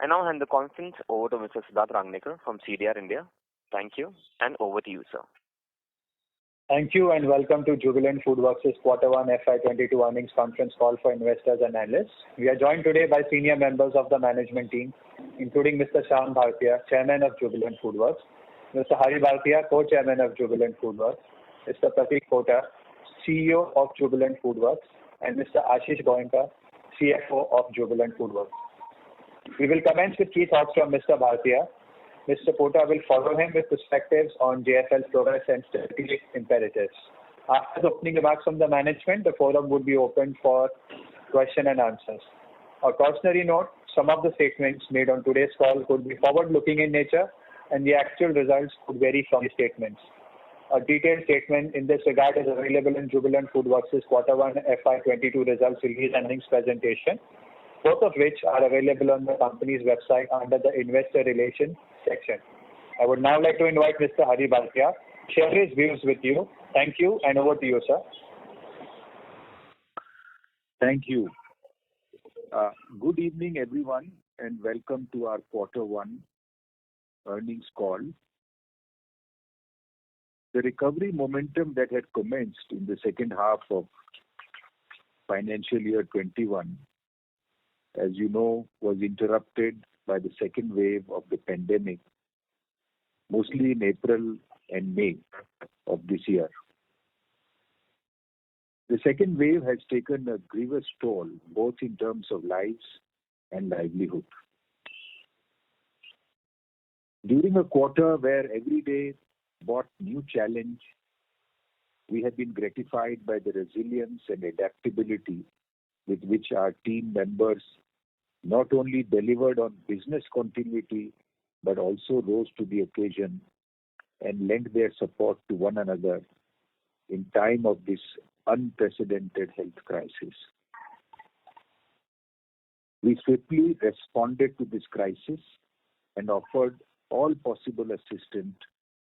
I now hand the conference over to Mr. Siddharth Rangnekar from CDR India. Thank you, and over to you, sir. Thank you, and welcome to Jubilant Foodworks' Q1FY22 earnings conference call for investors and analysts. We are joined today by senior members of the management team, including Mr. Shyam Bhartia, Chairman of Jubilant Foodworks, Mr. Hari Bhartia, Co-Chairman of Jubilant Foodworks, Mr. Pratik Kota, CEO of Jubilant Foodworks, and Mr. Ashish Goenka, CFO of Jubilant Foodworks. We will commence with key thoughts from Mr. Bhartia. Mr. Kota will follow him with perspectives on JFL's progress and strategic imperatives. After the opening remarks from the management, the forum would be open for question and answers. A cautionary note, some of the statements made on today's call could be forward-looking in nature, and the actual results could vary from the statements. A detailed statement in this regard is available in Jubilant Foodworks' Q1FY22 results release and links presentation, both of which are available on the company's website under the Investor Relations section. I would now like to invite Mr. Hari Bhartia to share his views with you. Thank you, and over to you, sir. Thank you. Good evening, everyone, and welcome to our Q1 earnings call. The recovery momentum that had commenced in the second half of financial year 21, as you know, was interrupted by the second wave of the pandemic, mostly in April and May of this year. The second wave has taken a grievous toll, both in terms of lives and livelihood. During a quarter where every day brought new challenge, we have been gratified by the resilience and adaptability with which our team members not only delivered on business continuity, but also rose to the occasion and lent their support to one another in time of this unprecedented health crisis. We swiftly responded to this crisis and offered all possible assistance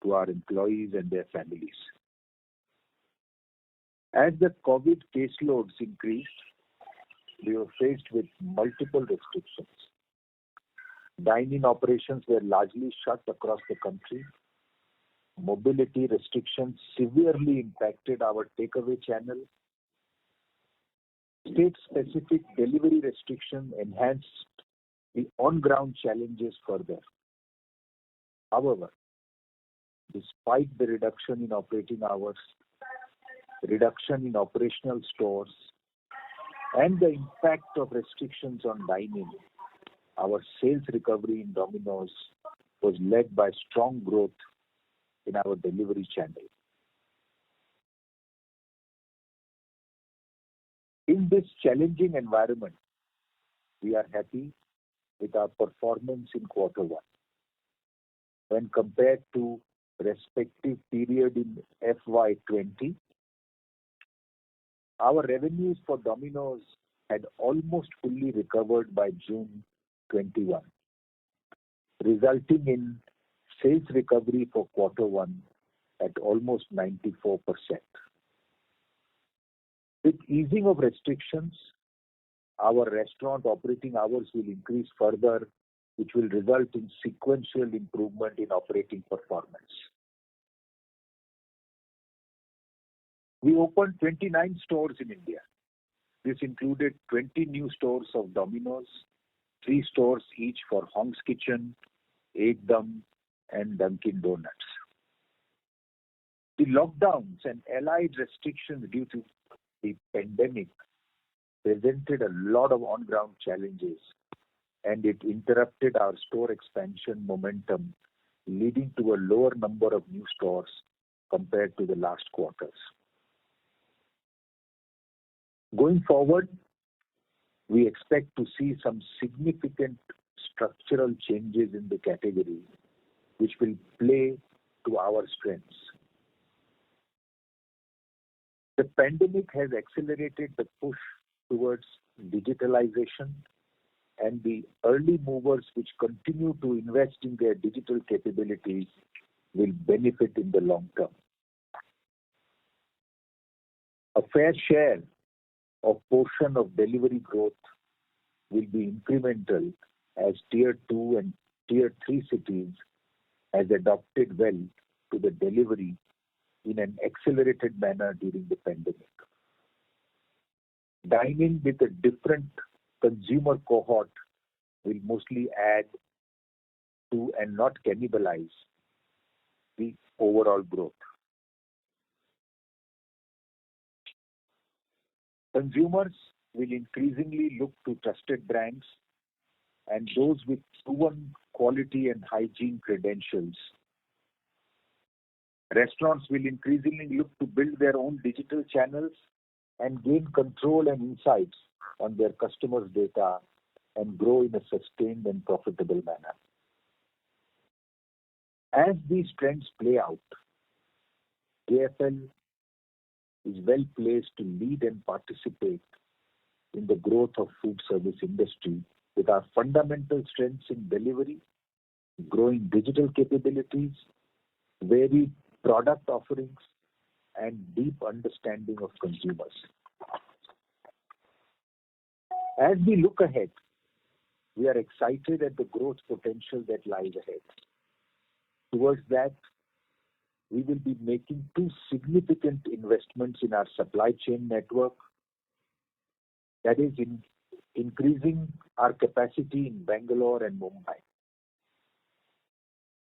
to our employees and their families. As the COVID caseloads increased, we were faced with multiple restrictions. Dine-in operations were largely shut across the country. Mobility restrictions severely impacted our takeaway channel. State-specific delivery restrictions enhanced the on-ground challenges further. However, despite the reduction in operating hours, reduction in operational stores, and the impact of restrictions on dining, our sales recovery in Domino's was led by strong growth in our delivery channel. In this challenging environment, we are happy with our performance in Q1. When compared to respective period in FY20, our revenues for Domino's had almost fully recovered by June 21, resulting in sales recovery for Q1 at almost 94%. With easing of restrictions, our restaurant operating hours will increase further, which will result in sequential improvement in operating performance. We opened 29 stores in India. This included 20 new stores of Domino's, 3 stores each for Hong's Kitchen, Ekdum, and Dunkin' Donuts. The lockdowns and allied restrictions due to the pandemic presented a lot of on-ground challenges, and it interrupted our store expansion momentum, leading to a lower number of new stores compared to the last quarters. Going forward, we expect to see some significant structural changes in the category, which will play to our strengths. The pandemic has accelerated the push towards digitalization, and the early movers which continue to invest in their digital capabilities will benefit in the long term. A fair share of portion of delivery growth will be incremental as Tier 2 and Tier 3 cities has adopted well to the delivery in an accelerated manner during the pandemic. Dining with a different consumer cohort will mostly add to and not cannibalize the overall growth. Consumers will increasingly look to trusted brands and those with proven quality and hygiene credentials. Restaurants will increasingly look to build their own digital channels and gain control and insights on their customers' data and grow in a sustained and profitable manner. As these trends play out, JFL is well placed to lead and participate in the growth of food service industry with our fundamental strengths in delivery, growing digital capabilities, varied product offerings, and deep understanding of consumers. As we look ahead, we are excited at the growth potential that lies ahead. Towards that, we will be making two significant investments in our supply chain network, that is increasing our capacity in Bangalore and Mumbai.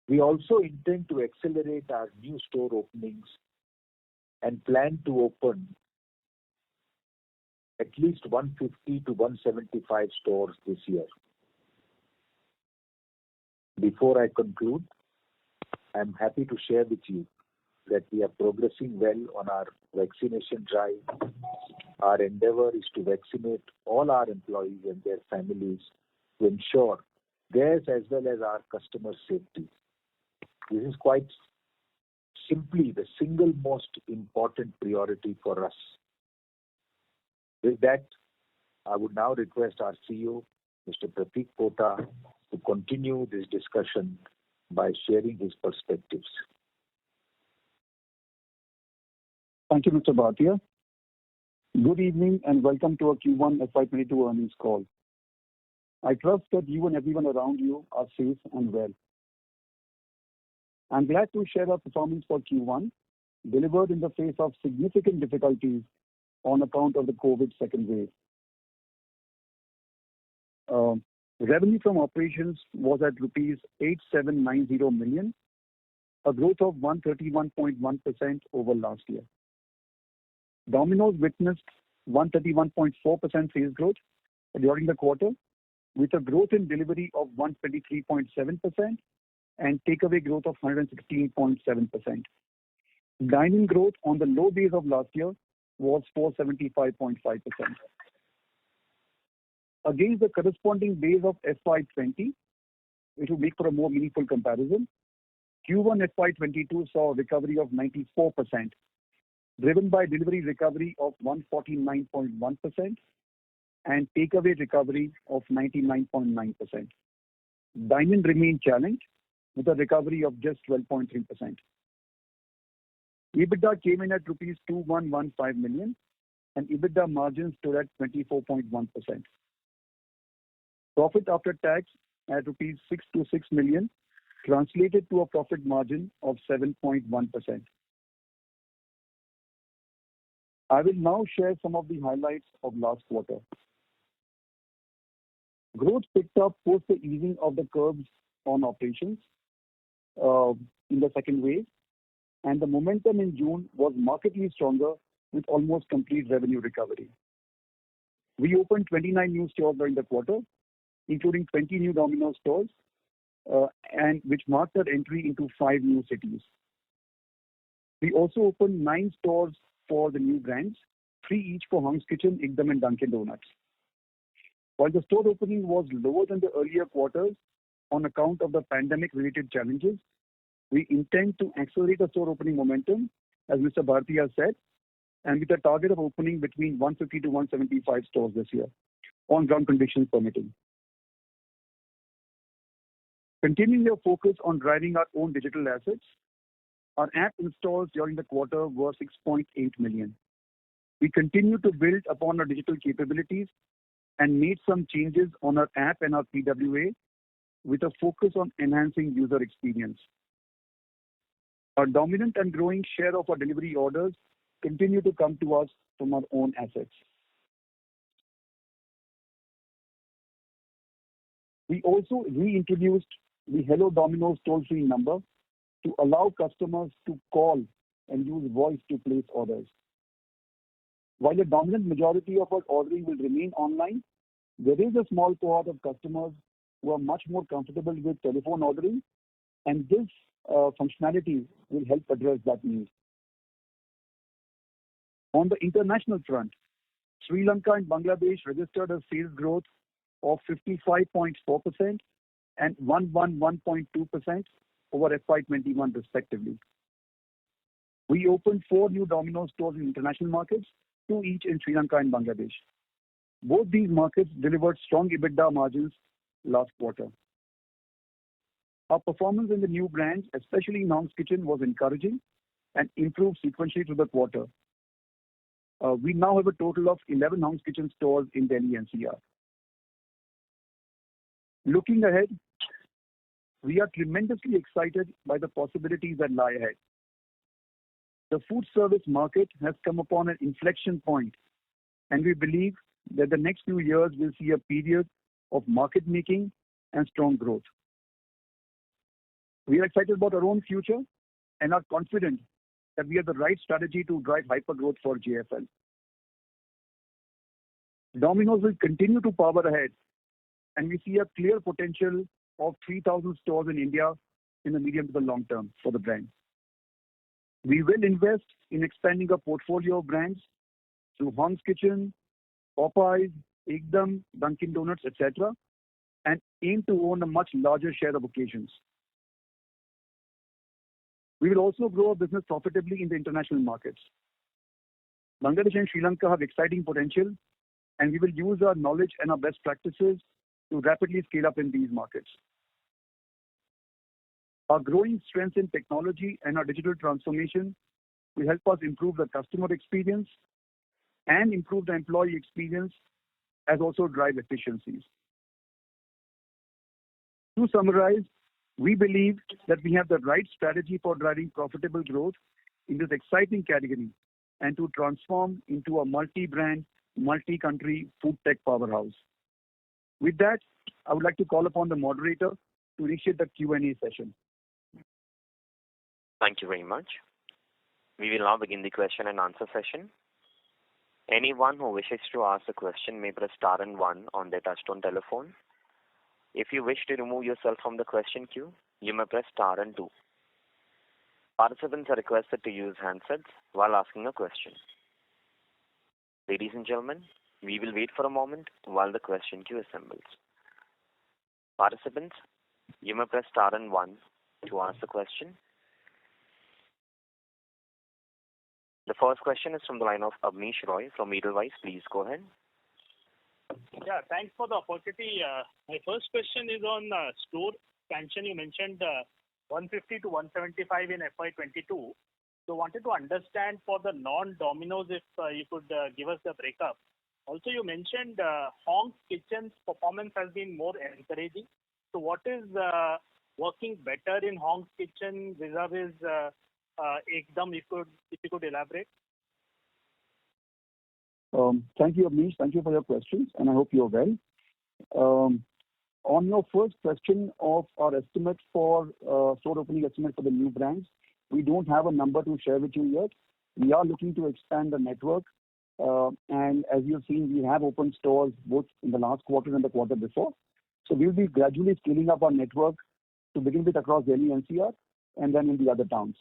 We also intend to accelerate our new store openings and plan to open at least 150 to 175 stores this year. Before I conclude, I am happy to share with you that we are progressing well on our vaccination drive. Our endeavor is to vaccinate all our employees and their families to ensure theirs as well as our customers' safety. This is quite simply the single most important priority for us. With that, I would now request our CEO, Mr. Pratik Pota, to continue this discussion by sharing his perspectives. Thank you, Mr. Bhatia. Good evening and welcome to our Q1FY22 earnings call. I trust that you and everyone around you are safe and well. I'm glad to share our performance for Q1, delivered in the face of significant difficulties on account of the COVID second wave. Revenue from operations was at rupees 8790 million, a growth of 131.1% over last year. Domino's witnessed 131.4% sales growth during the quarter, with a growth in delivery of 123.7% and takeaway growth of 116.7%. Dining growth on the low base of last year was 475.5%. Against the corresponding base of FY20, which will make for a more meaningful comparison, Q1 FY22 saw a recovery of 94%, driven by delivery recovery of 149.1% and takeaway recovery of 99.9%. Dine-in remained challenged with a recovery of just 12.3%. EBITDA came in at rupees 2115 million and EBITDA margins stood at 24.1%. Profit after tax at rupees 626 million translated to a profit margin of 7.1%. I will now share some of the highlights of last quarter. Growth picked up post the easing of the curbs on operations in the second wave, and the momentum in June was markedly stronger with almost complete revenue recovery. We opened 29 new stores during the quarter, including 20 new Domino's stores, and which marked our entry into 5 new cities. We also opened 9 stores for the new brands, 3 each for Hong's Kitchen, Ekdum and Dunkin' Donuts. While the store opening was lower than the earlier quarters on account of the pandemic-related challenges, we intend to accelerate the store opening momentum, as Mr. Bhartia said, and with a target of opening between 150 to 175 stores this year, on ground conditions permitting. Continuing our focus on driving our own digital assets, our app installs during the quarter were 6.8 million. We continue to build upon our digital capabilities and made some changes on our app and our PWA with a focus on enhancing user experience. Our dominant and growing share of our delivery orders continue to come to us from our own assets. We also reintroduced the Hello Domino's toll-free number to allow customers to call and use voice to place orders. While the dominant majority of our ordering will remain online, there is a small cohort of customers who are much more comfortable with telephone ordering, and this functionality will help address that need. On the international front, Sri Lanka and Bangladesh registered a sales growth of 55.4% and 111.2% over FY21 respectively. We opened 4 new Domino's stores in international markets, 2 each in Sri Lanka and Bangladesh. Both these markets delivered strong EBITDA margins last quarter. Our performance in the new brands, especially in Hong's Kitchen, was encouraging and improved sequentially through the quarter. We now have a total of 11 Hong's Kitchen stores in Delhi NCR. Looking ahead, we are tremendously excited by the possibilities that lie ahead. The food service market has come upon an inflection point, and we believe that the next few years will see a period of market making and strong growth. We are excited about our own future and are confident that we have the right strategy to drive hyper growth for JFL. Domino's will continue to power ahead, and we see a clear potential of 3,000 stores in India in the medium to the long term for the brand. We will invest in expanding our portfolio of brands through Hong's Kitchen, Popeyes, Ekdum, Dunkin' Donuts, etc., and aim to own a much larger share of occasions. We will also grow our business profitably in the international markets. Bangladesh and Sri Lanka have exciting potential, and we will use our knowledge and our best practices to rapidly scale up in these markets. Our growing strength in technology and our digital transformation will help us improve the customer experience and improve the employee experience, as also drive efficiencies. To summarize, we believe that we have the right strategy for driving profitable growth in this exciting category and to transform into a multi-brand, multi-country food tech powerhouse. With that, I would like to call upon the moderator to initiate the Q&A session. Thank you very much. We will now begin the question and answer session. Anyone who wishes to ask a question may press star and 1 on their touchtone telephone. If you wish to remove yourself from the question queue, you may press star and 2. Participants are requested to use handsets while asking a question. Ladies and gentlemen, we will wait for a moment while the question queue assembles. Participants, you may press star and 1 to ask the question. The first question is from the line of Abneesh Roy from Edelweiss. Please go ahead. Yeah, thanks for the opportunity. My first question is on store expansion. You mentioned 150 to 175 in FY22. So wanted to understand for the non-Domino's if you could give us the breakup. Also, you mentioned Hong's Kitchen's performance has been more encouraging. So what is working better in Hong's Kitchen vis-a-vis Ekdum, if you could elaborate? Thank you, Abneesh. Thank you for your questions, and I hope you're well. On your first question of our estimate for store opening estimate for the new brands, we don't have a number to share with you yet. We are looking to expand the network, and as you've seen, we have opened stores both in the last quarter and the quarter before. So we'll be gradually scaling up our network to begin with across Delhi NCR and then in the other towns.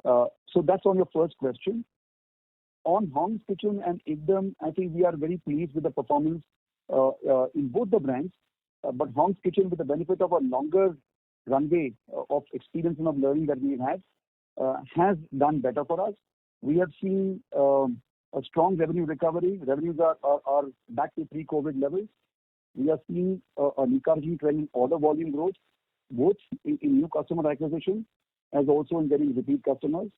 So that's on your first question. On Hong's Kitchen and Ekdum, I think we are very pleased with the performance in both the brands. But Hong's Kitchen, with the benefit of a longer runway of experience and of learning that we've had, has done better for us. We have seen a strong revenue recovery. Revenues are back to pre-COVID levels. We are seeing an encouraging trend in order volume growth, both in new customer acquisition as also in getting repeat customers.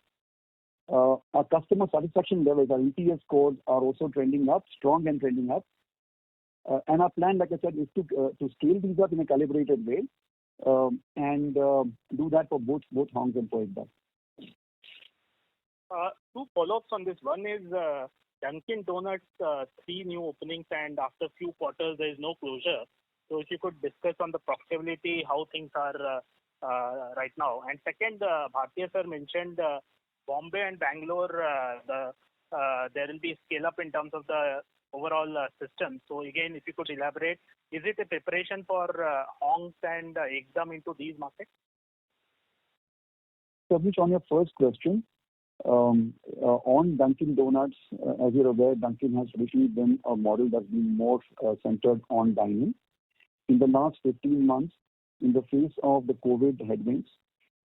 Our customer satisfaction levels, our ETS scores, are also trending up, strong and trending up. And our plan, like I said, is to scale these up in a calibrated way and do that for both Hongs and for Ekdal. Two follow-ups on this. One is Dunkin' Donuts, 3 new openings, and after few quarters there is no closure. So if you could discuss on the profitability, how things are right now. And second, Bhartiya sir mentioned Bombay and Bangalore, there will be scale up in terms of the overall system. So again, if you could elaborate, is it a preparation for Hongs and Ekdal into these markets? So, Abhish, on your first question, on Dunkin' Donuts, as you're aware, Dunkin' has traditionally been a model that's been more centered on dining. In the last 15 months, in the face of the COVID headwinds,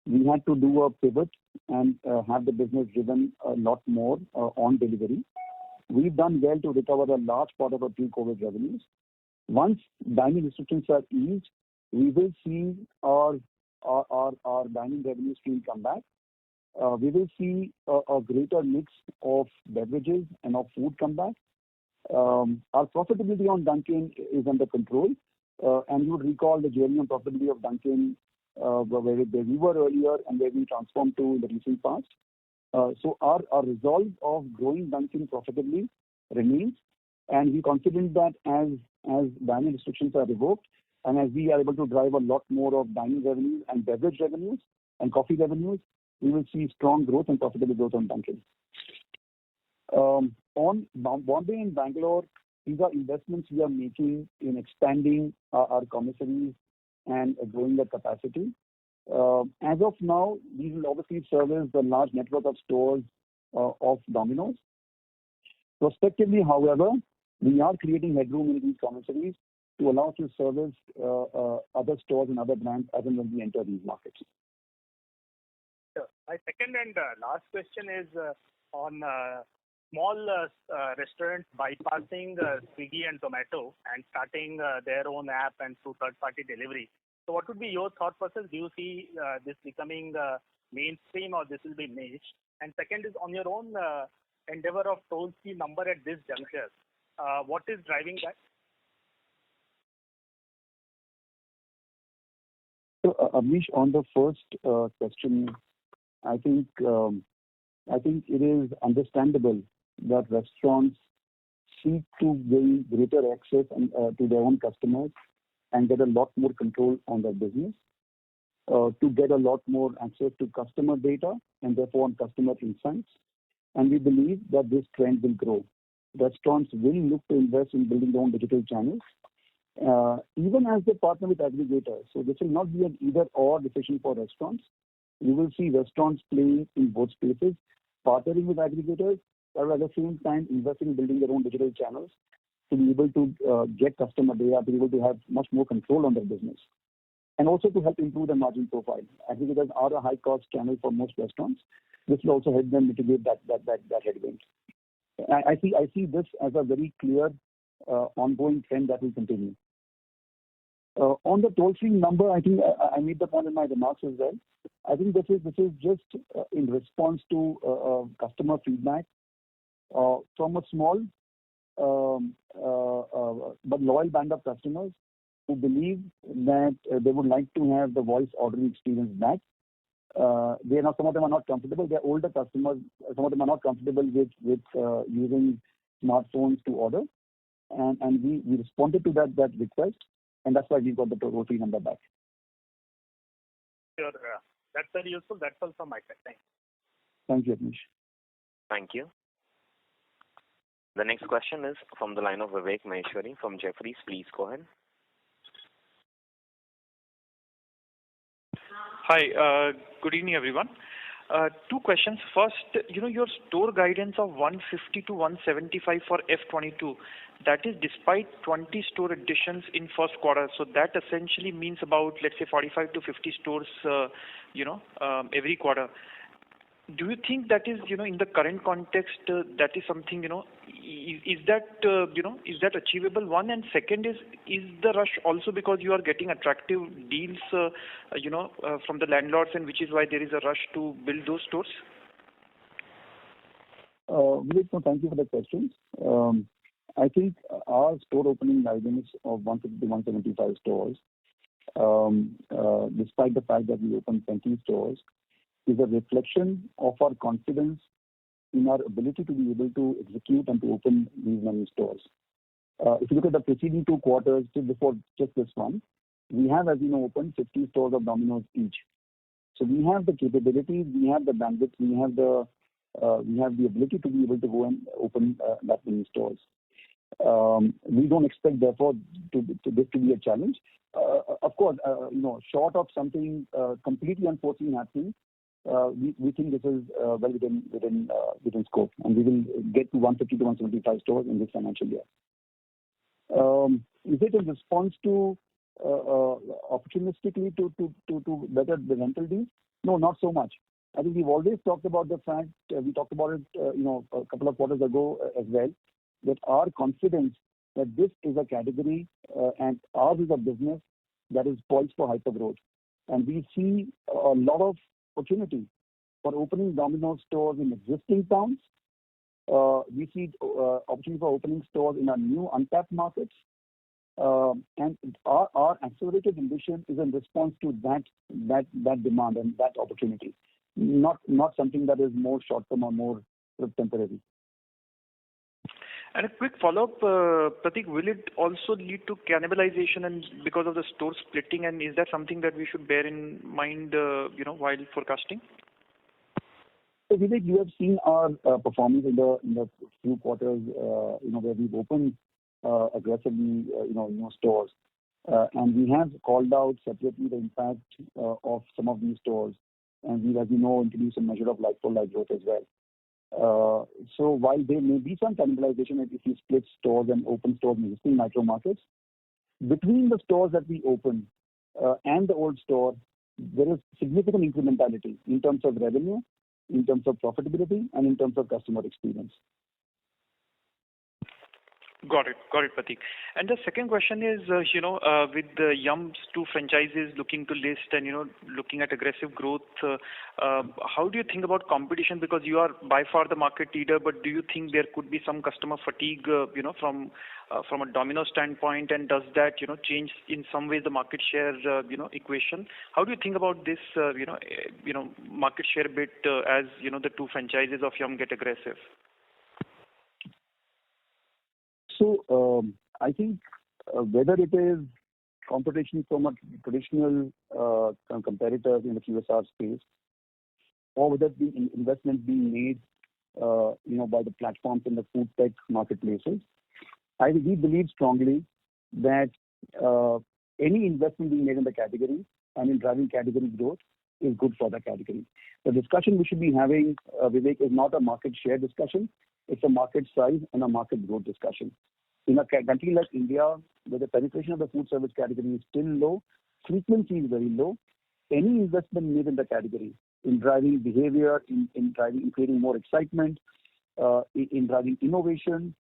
we had to do a pivot and have the business driven a lot more on delivery. We've done well to recover a large part of our pre-COVID revenues. Once dining restrictions are eased, we will see our dining revenue stream come back. We will see a greater mix of beverages and of food come back. Our profitability on Dunkin' is under control. And you would recall the journey on profitability of Dunkin', where we were earlier and where we transformed to in the recent past. So our resolve of growing Dunkin' profitably remains, and we're confident that as dining restrictions are revoked and as we are able to drive a lot more of dining revenues and beverage revenues and coffee revenues, we will see strong growth and profitable growth on Dunkin'. On Bombay and Bangalore, these are investments we are making in expanding our commissaries and growing the capacity. As of now, these will obviously service the large network of stores of Domino's. Prospectively, however, we are creating headroom in these commissaries to allow us to service other stores and other brands as and when we enter these markets. Sure. My second and last question is on small restaurants bypassing Swiggy and Zomato and starting their own app and through third-party delivery. So what would be your thought process? Do you see this becoming mainstream or this will be niche? And second is on your own endeavor of toll-free number at this juncture. What is driving that? So, Amish, on the first question, I think it is understandable that restaurants seek to gain greater access to their own customers and get a lot more control on their business, to get a lot more access to customer data and therefore on customer insights. And we believe that this trend will grow. Restaurants will look to invest in building their own digital channels, even as they partner with aggregators. So this will not be an either-or decision for restaurants. You will see restaurants playing in both spaces, partnering with aggregators, but at the same time investing in building their own digital channels to be able to get customer data, to be able to have much more control on their business, and also to help improve their margin profile. Aggregators are a high-cost channel for most restaurants. This will also help them mitigate that headwind. I see this as a very clear ongoing trend that will continue. On the toll-free number, I think I made the point in my remarks as well. I think this is just in response to customer feedback from a small but loyal band of customers who believe that they would like to have the voice ordering experience back. Some of them are not comfortable. They're older customers. Some of them are not comfortable with using smartphones to order, and we responded to that request, and that's why we got the toll-free number back. Sure, that's very useful. That's all from my side. Thanks. Thank you, Amish. Thank you. The next question is from the line of Vivek Maheshwari from Jefferies. Please go ahead. Hi, good evening, everyone. Two questions. First, your store guidance of 150 to 175 for F22, that is despite 20 store additions in first quarter. So that essentially means about, let's say, 45 to 50 stores, every quarter. Do you think that is, in the current context, that is something, is that achievable? One, and second is the rush also because you are getting attractive deals, from the landlords, and which is why there is a rush to build those stores? Vivek, thank you for the questions. I think our store opening guidance of 150 to 175 stores, despite the fact that we opened 20 stores, is a reflection of our confidence in our ability to be able to execute and to open these many stores. If you look at the preceding 2 quarters, just before just this one, we have, as you know, opened 50 stores of Domino's each. So we have the capability, we have the bandwidth, we have the ability to be able to go and open that many stores. We don't expect, therefore, this to be a challenge. Of course, short of something completely unforeseen happening, we think this is well within scope, and we will get to 150 to 175 stores in this financial year. Is it in response to opportunistically to better the rental deals? No, not so much. I think we've always talked about the fact, we talked about it a couple of quarters ago as well, that our confidence that this is a category and ours is a business that is poised for hypergrowth. And we see a lot of opportunity for opening Domino's stores in existing towns. We see opportunity for opening stores in our new untapped markets. And our accelerated ambition is in response to that demand and that opportunity, not something that is more short-term or more temporary. And a quick follow-up, Pratik, will it also lead to cannibalization and because of the store splitting, and is that something that we should bear in mind, while forecasting? So Vivek, you have seen our performance in the few quarters, where we've opened aggressively, new stores, and we have called out separately the impact of some of these stores, and we, as you know, introduced a measure of like-for-like growth as well. So while there may be some cannibalization if you split stores and open stores in existing micro markets, between the stores that we open and the old store, there is significant incrementality in terms of revenue, in terms of profitability, and in terms of customer experience. Got it, Pratik. And the second question is, with the Yum's 2 franchises looking to list and, looking at aggressive growth, how do you think about competition? Because you are by far the market leader, but do you think there could be some customer fatigue, from a Domino standpoint, and does that, change in some ways the market share, equation? How do you think about this, market share bit as, the 2 franchises of Yum get aggressive? So I think whether it is competition from a traditional competitors in the QSR space, or whether it be investment being made, by the platforms in the food tech marketplaces, we believe strongly that any investment being made in the category and in driving category growth is good for the category. The discussion we should be having, Vivek, is not a market share discussion. It's a market size and a market growth discussion. In a country like India, where the penetration of the food service category is still low, frequency is very low, any investment made in the category, in driving behavior, in creating more excitement, in driving innovation,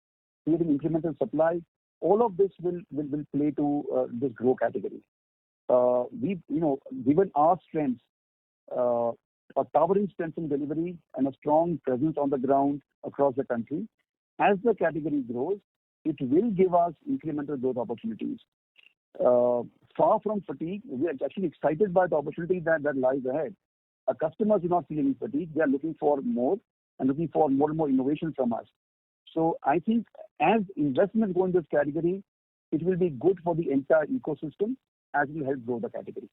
creating incremental supply, all of this will play to this grow category. Given our strengths, a towering strength in delivery and a strong presence on the ground across the country, as the category grows, it will give us incremental growth opportunities. Far from fatigue, we are actually excited by the opportunity that lies ahead. Our customers do not feel any fatigue. They are looking for more and looking for more and more innovation from us. So I think as investments go in this category, it will be good for the entire ecosystem as it will help grow the category.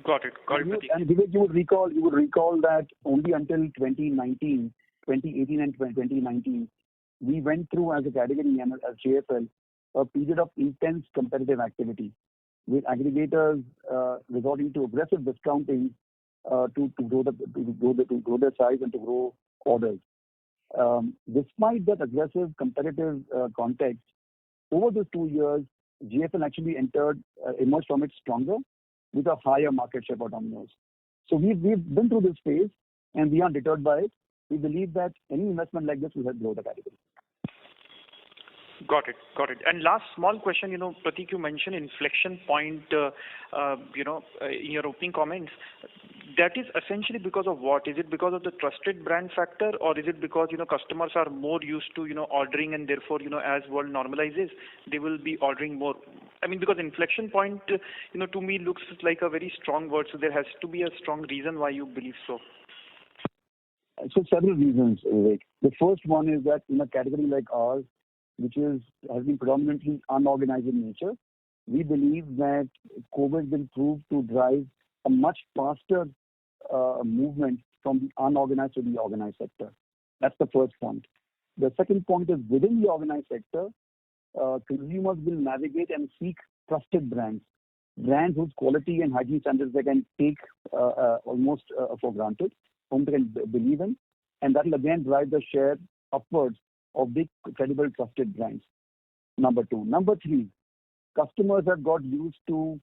Got it, Pratik. And Vivek, you would recall that only until 2018 and 2019, we went through as a category and as JFL a period of intense competitive activity, with aggregators resorting to aggressive discounting to grow their size and to grow orders. Despite that aggressive competitive context, over those 2 years, JFL actually emerged from it stronger with a higher market share for Domino's. So we've been through this phase and we are deterred by it. We believe that any investment like this will help grow the category. Got it. Got it. And last small question, Pratik, you mentioned inflection point, in your opening comments. That is essentially because of what? Is it because of the trusted brand factor, or is it because, customers are more used to, ordering, and therefore, as world normalizes, they will be ordering more? I mean, because inflection point, to me looks like a very strong word, so there has to be a strong reason why you believe so. So several reasons, Vivek. The first one is that in a category like ours, which has been predominantly unorganized in nature, we believe that COVID will prove to drive a much faster movement from the unorganized to the organized sector. That's the first point. The second point is within the organized sector, consumers will navigate and seek trusted brands whose quality and hygiene standards they can take almost for granted, whom they can believe in, and that will again drive the share upwards of big, credible, trusted brands. Number two. Number three, customers have got used to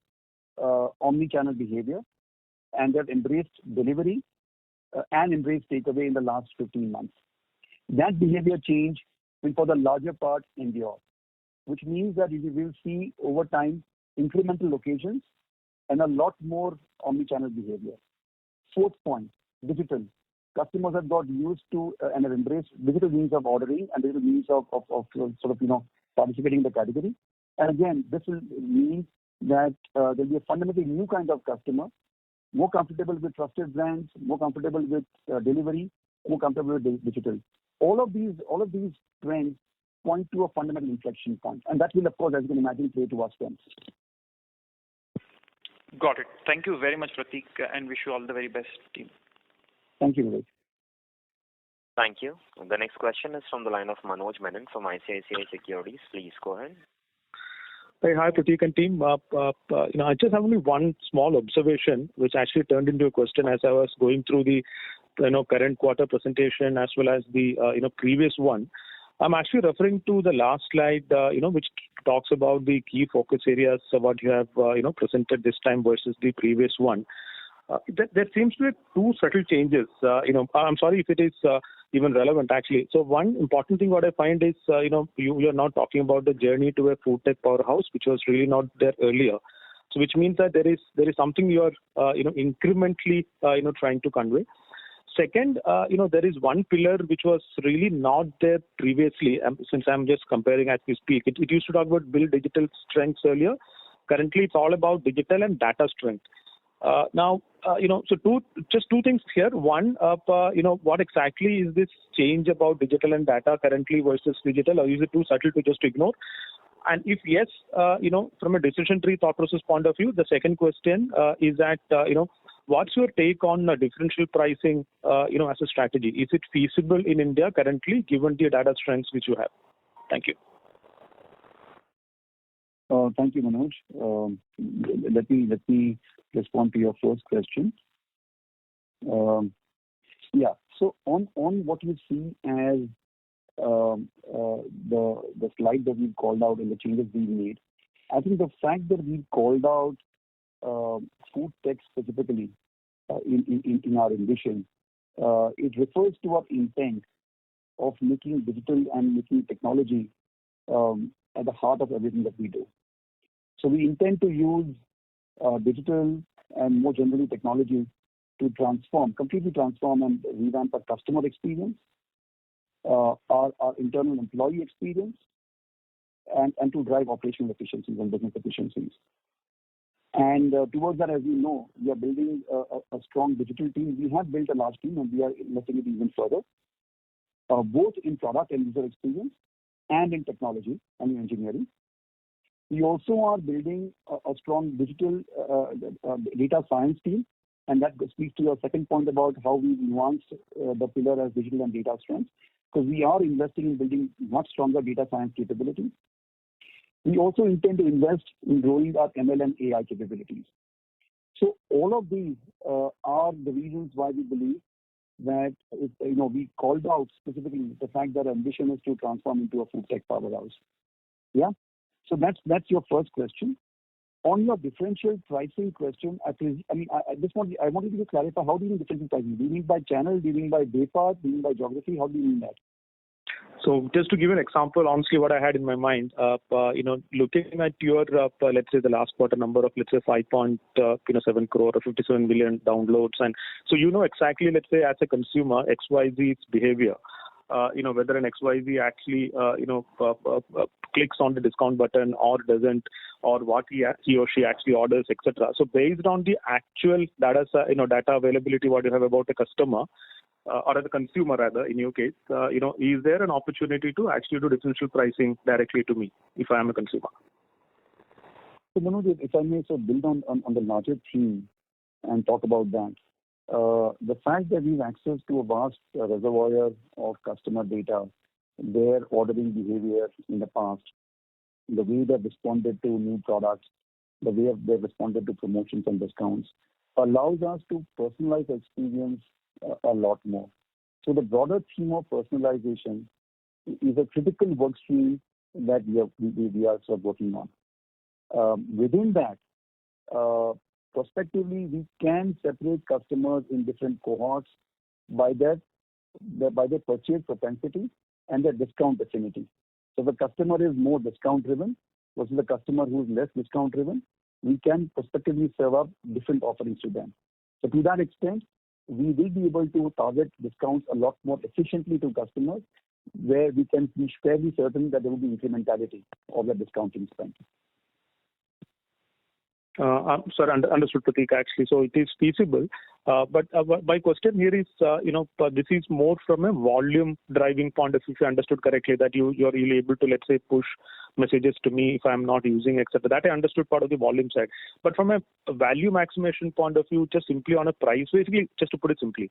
omni-channel behavior, and they've embraced delivery and embraced takeaway in the last 15 months. That behavior change will for the larger part endure, which means that we will see over time incremental locations and a lot more omni-channel behavior. Fourth point, digital. Customers have got used to and have embraced digital means of ordering and digital means of participating in the category. And again, this will mean that there will be a fundamentally new kind of customer, more comfortable with trusted brands, more comfortable with delivery, more comfortable with digital. All of these trends point to a fundamental inflection point, and that will, of course, as you can imagine, play to our strengths. Got it. Thank you very much, Pratik, and wish you all the very best, team. Thank you, Vivek. Thank you. The next question is from the line of Manoj Menon from ICICI Securities. Please go ahead. Hey, hi, Pratik and team. I just have only one small observation, which actually turned into a question as I was going through the, current quarter presentation as well as the, previous one. I'm actually referring to the last slide, which talks about the key focus areas of what you have, presented this time versus the previous one. There seems to be two subtle changes. I'm sorry if it is even relevant actually. So one important thing what I find is, you are now talking about the journey to a food tech powerhouse, which was really not there earlier. So which means that there is something you are, incrementally, trying to convey. Second, there is one pillar which was really not there previously. Since I'm just comparing as we speak, it used to talk about build digital strengths earlier. Currently, it's all about digital and data strength. Now, so two things here. One, what exactly is this change about digital and data currently versus digital, or is it too subtle to just ignore? And if yes, from a decision tree thought process point of view, the second question is that, what's your take on differential pricing, as a strategy? Is it feasible in India currently, given the data strengths which you have? Thank you. Thank you, Manoj. Let me respond to your first question. So on what you see as the slide that we've called out and the changes we've made, I think the fact that we've called out food tech specifically in our ambition, it refers to our intent of making digital and making technology at the heart of everything that we do. So we intend to use digital and more generally technology to completely transform and revamp our customer experience, our internal employee experience, and to drive operational efficiencies and business efficiencies. And towards that, as you know, we are building a strong digital team. We have built a large team, and we are investing it even further, both in product and user experience and in technology and in engineering. We also are building a strong digital data science team, and that speaks to your second point about how we nuanced the pillar as digital and data strengths, because we are investing in building much stronger data science capabilities. We also intend to invest in growing our ML and AI capabilities. So all of these are the reasons why we believe that we called out specifically the fact that our ambition is to transform into a food tech powerhouse. Yeah. So that's your first question. On your differential pricing question, I wanted you to clarify, how do you mean differential pricing? Do you mean by channel? Do you mean by day part? Do you mean by geography? How do you mean that? So just to give an example, honestly, what I had in my mind, looking at your, let's say the last quarter number of, let's say 5.7 crore or 57 million downloads, and so exactly, let's say as a consumer, XYZ's behavior. Whether an XYZ actually, clicks on the discount button or doesn't, or what he or she actually orders, etc. So based on the actual data availability, what you have about a customer, or as a consumer rather, in your case, is there an opportunity to actually do differential pricing directly to me if I am a consumer? So Manoj, if I may build on the larger theme and talk about that. The fact that we have access to a vast reservoir of customer data, their ordering behavior in the past, the way they've responded to new products, the way they've responded to promotions and discounts, allows us to personalize the experience a lot more. So the broader theme of personalization is a critical work stream that we are sort of working on. Within that, prospectively, we can separate customers in different cohorts by their purchase propensity and their discount affinity. So if the customer is more discount driven versus the customer who is less discount driven, we can prospectively serve up different offerings to them. So to that extent, we will be able to target discounts a lot more efficiently to customers, where we can be fairly certain that there will be incrementality of the discounting spend. Sir, understood, Prateek, actually. So it is feasible. But my question here is, this is more from a volume driving point of view, if you understood correctly, that you're really able to, let's say, push messages to me if I'm not using, etc. That I understood part of the volume side. But from a value maximization point of view, just simply on a price, basically, just to put it simply,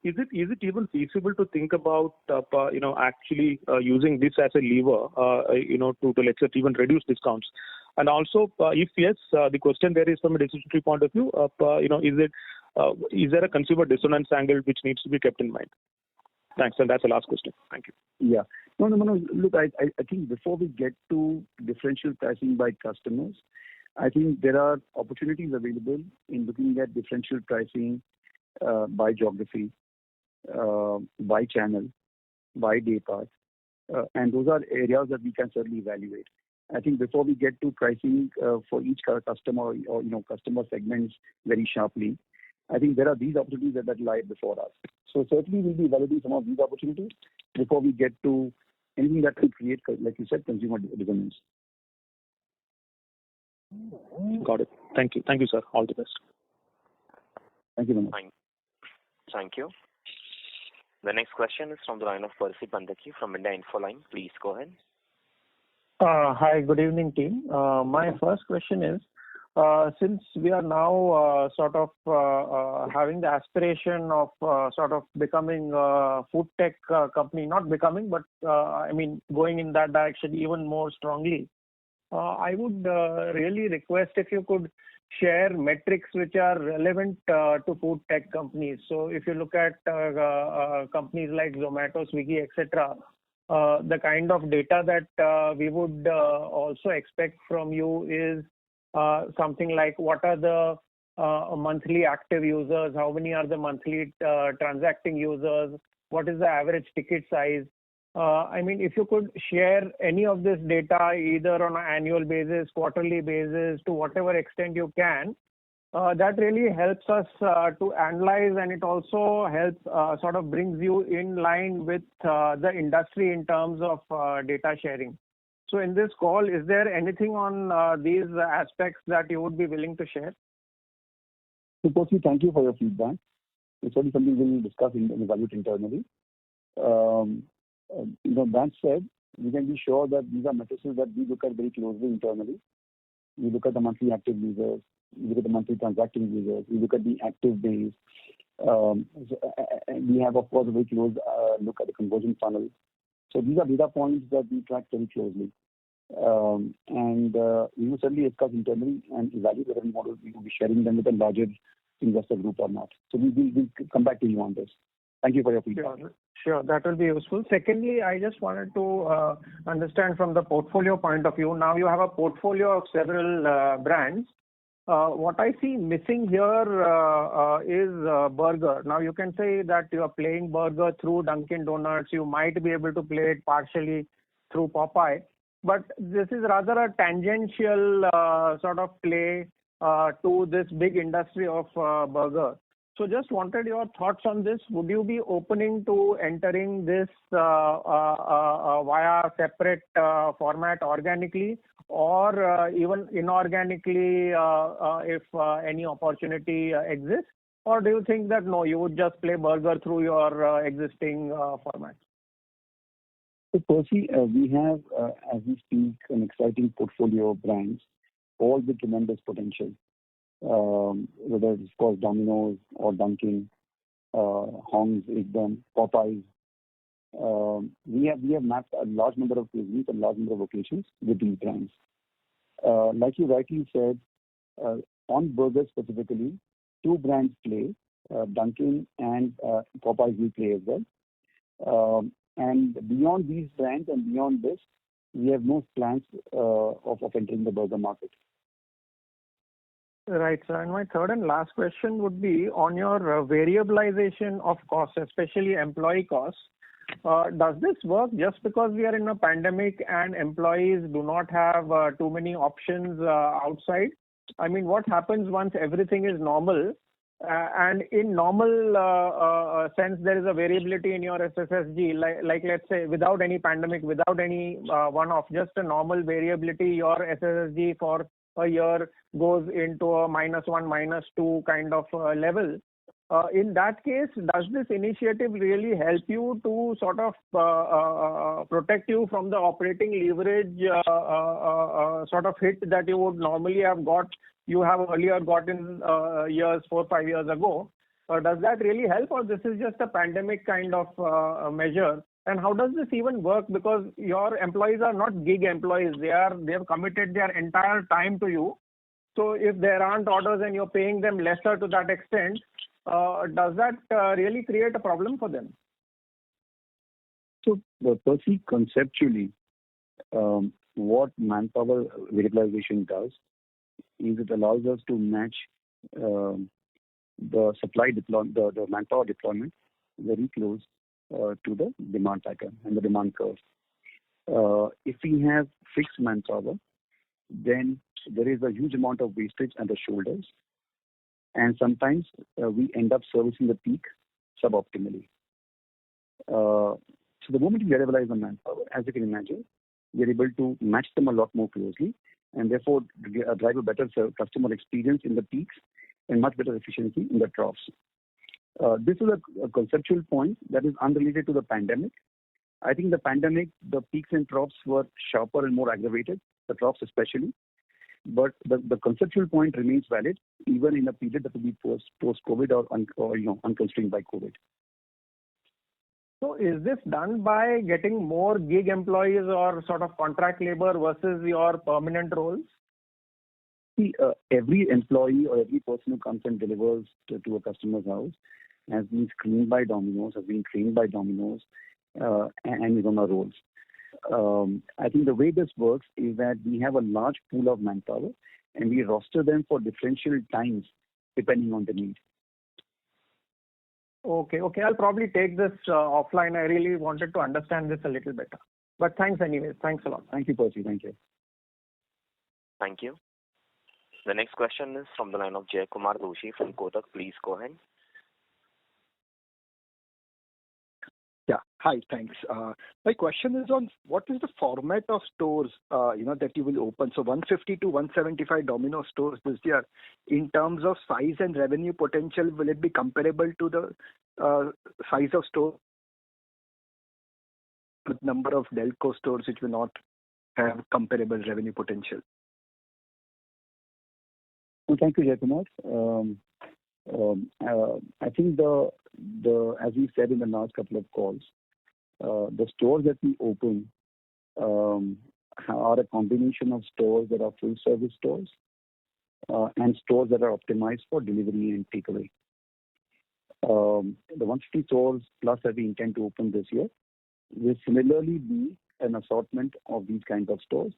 is it even feasible to think about, actually using this as a lever, to let's say even reduce discounts? And also, if yes, the question there is from a decision tree point of view, is there a consumer dissonance angle which needs to be kept in mind? Thanks, and that's the last question. Thank you. Yeah. No. Look, I think before we get to differential pricing by customers, I think there are opportunities available in looking at differential pricing by geography, by channel, by day part, and those are areas that we can certainly evaluate. I think before we get to pricing for each customer or customer segments very sharply, I think there are these opportunities that lie before us. So certainly we'll be evaluating some of these opportunities before we get to anything that will create, like you said, consumer dissonance. Got it. Thank you. Thank you, sir. All the best. Thank you very much. Thank you. The next question is from the line of Percy Pandaki from India Infoline. Please go ahead. Hi, good evening, team. My first question is, since we are now having the aspiration of becoming a food tech company, not becoming, but going in that direction even more strongly, I would really request if you could share metrics which are relevant to food tech companies. So if you look at companies like Zomato, Swiggy, etc., the kind of data that we would also expect from you is something like what are the monthly active users, how many are the monthly transacting users, what is the average ticket size. If you could share any of this data either on an annual basis, quarterly basis, to whatever extent you can, that really helps us to analyze, and it also helps brings you in line with the industry in terms of data sharing. So in this call, is there anything on these aspects that you would be willing to share? So, Percy, thank you for your feedback. It's certainly something we'll discuss and evaluate internally. That said, we can be sure that these are metrics that we look at very closely internally. We look at the monthly active users, we look at the monthly transacting users, we look at the active days. We have, of course, a very close look at the conversion funnel. So these are data points that we track very closely. And we will certainly discuss internally and evaluate whether we will be sharing them with a larger investor group or not. So we'll come back to you on this. Thank you for your feedback. Sure, that will be useful. Secondly, I just wanted to understand from the portfolio point of view. Now you have a portfolio of several brands. what I see missing here is burger. Now you can say that you are playing burger through Dunkin' Donuts. You might be able to play it partially through Popeye, but this is rather a tangential sort of play to this big industry of burger. So just wanted your thoughts on this. Would you be opening to entering this via separate format organically, or even inorganically if any opportunity exists? Or do you think that no, you would just play burger through your existing format? So Percy, we have, as we speak, an exciting portfolio of brands, all with tremendous potential. Whether it's of course Domino's or Dunkin', Hong's, Ekdum, Popeyes. We have mapped a large number of cuisines and large number of locations with these brands. Like you rightly said, on burgers specifically, two brands play, Dunkin' and Popeyes will play as well. And beyond these brands and beyond this, we have no plans of entering the burger market. Right, sir. And my third and last question would be on your variabilization of costs, especially employee costs. Does this work just because we are in a pandemic and employees do not have too many options outside? I mean, what happens once everything is normal? And in normal sense, there is a variability in your SSSG, like let's say without any pandemic, without any one-off, just a normal variability, your SSSG for a year goes into a -1, -2 kind of level. In that case, does this initiative really help you to sort of protect you from the operating leverage sort of hit that you would normally have got, you have earlier gotten years, 4-5 years ago? Does that really help, or this is just a pandemic kind of measure? And how does this even work? Because your employees are not gig employees. They have committed their entire time to you. So if there aren't orders and you're paying them lesser to that extent, does that really create a problem for them? So, Percy, conceptually, what manpower variabilization does is it allows us to match the manpower deployment very close to the demand pattern and the demand curve. If we have fixed manpower, then there is a huge amount of wastage at the shoulders, and sometimes we end up servicing the peak suboptimally. So the moment we variabilize the manpower, as you can imagine, we are able to match them a lot more closely, and therefore drive a better customer experience in the peaks and much better efficiency in the troughs. This is a conceptual point that is unrelated to the pandemic. I think the pandemic, the peaks and troughs were sharper and more aggravated, the troughs especially. But the conceptual point remains valid even in a period that will be post-COVID or unconstrained by COVID. So is this done by getting more gig employees or sort of contract labor versus your permanent roles? See, every employee or every person who comes and delivers to a customer's house has been screened by Domino's, has been trained by Domino's, and is on our rolls. I think the way this works is that we have a large pool of manpower and we roster them for differential times depending on the need. Okay. I'll probably take this offline. I really wanted to understand this a little better. But thanks anyways. Thanks a lot. Thank you, Percy. Thank you. Thank you. The next question is from the line of Jay Kumar Doshi from Kotak. Please go ahead. Yeah. Hi, thanks. My question is on what is the format of stores, that you will open? So 150 to 175 Domino's stores this year. In terms of size and revenue potential, will it be comparable to the size of store? The number of Delco stores which will not have comparable revenue potential. Well, thank you, Jay Kumar. I think as we said in the last couple of calls, the stores that we open are a combination of stores that are full service stores and stores that are optimized for delivery and takeaway. The 150 stores plus that we intend to open this year will similarly be an assortment of these kinds of stores.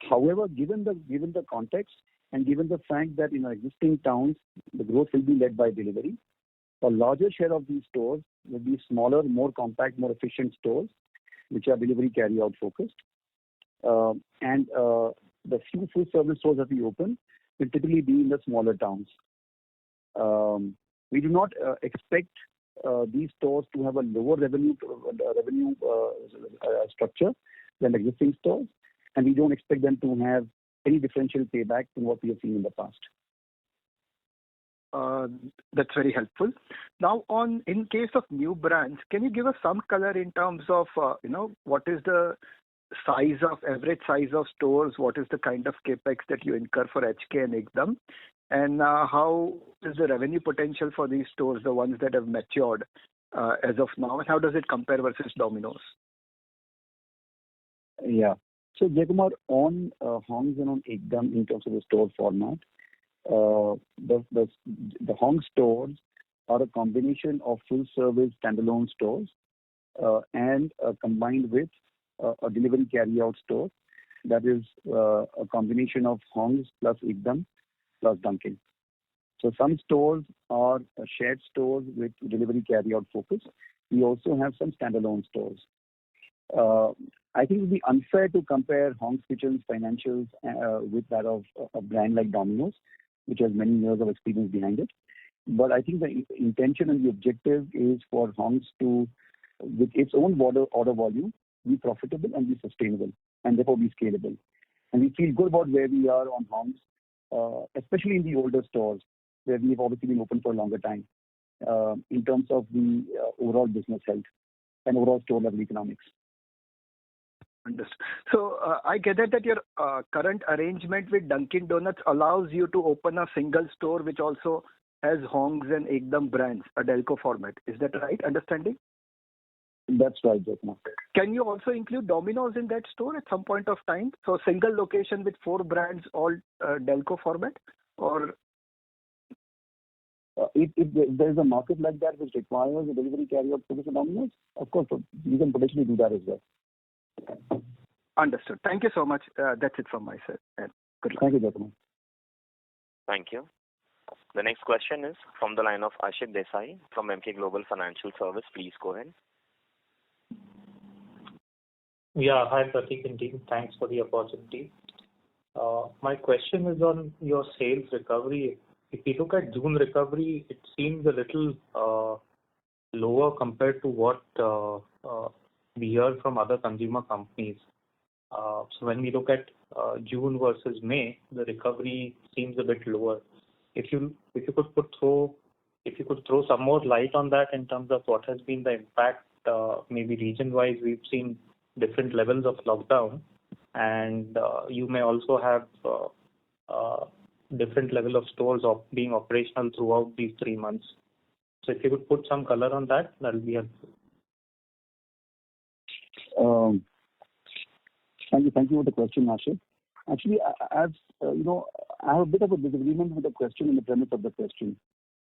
However, given the context, And given the fact that in our existing towns, the growth will be led by delivery, a larger share of these stores will be smaller, more compact, more efficient stores, which are delivery carry-out focused. The few full service stores that we open will typically be in the smaller towns. We do not expect these stores to have a lower revenue structure than existing stores, and we don't expect them to have any differential payback from what we have seen in the past. That's very helpful. Now, in case of new brands, can you give us some color in terms of what is the average size of stores? What is the kind of capex that you incur for HK and Ekdam? And how is the revenue potential for these stores, the ones that have matured as of now? And how does it compare versus Domino's? Yeah. So, Jaykumar, on Hongs and on Ekdam in terms of the store format, the Hong stores are a combination of full-service standalone stores and combined with a delivery carry-out store. That is a combination of Hongs plus Ekdam plus Dunkin'. So some stores are shared stores with delivery carry-out focus. We also have some standalone stores. I think it would be unfair to compare Hong's Kitchen's financials with that of a brand like Domino's, which has many years of experience behind it. But I think the intention and the objective is for Hong's to, with its own order volume, be profitable and be sustainable, and therefore be scalable. And we feel good about where we are on Hong's, especially in the older stores, where we've obviously been open for a longer time, in terms of the overall business health and overall store level economics. Understood. So I get that your current arrangement with Dunkin' Donuts allows you to open a single store which also has Hong's and Ekdam brands, a Delco format. Is that right understanding? That's right, Jaykumar. Can you also include Domino's in that store at some point of time? So single location with 4 brands, all Delco format, or? If there's a market like that which requires a delivery carry-out focus on Domino's, of course, you can potentially do that as well. Understood. Thank you so much. That's it from my side. And good luck. Thank you, Jaykumar. Thank you. The next question is from the line of Ashit Desai from Emkay Global Financial Service. Please go ahead. Yeah, hi Pratik and team. Thanks for the opportunity. My question is on your sales recovery. If you look at June recovery, it seems a little lower compared to what we hear from other consumer companies. So when we look at June versus May, the recovery seems a bit lower. If you could throw some more light on that in terms of what has been the impact, maybe region-wise, we've seen different levels of lockdown, and you may also have different level of stores being operational throughout these 3 months. So if you could put some color on that, that will be helpful. Thank you for the question, Ashit. Actually, I have a bit of a disagreement with the question and the premise of the question.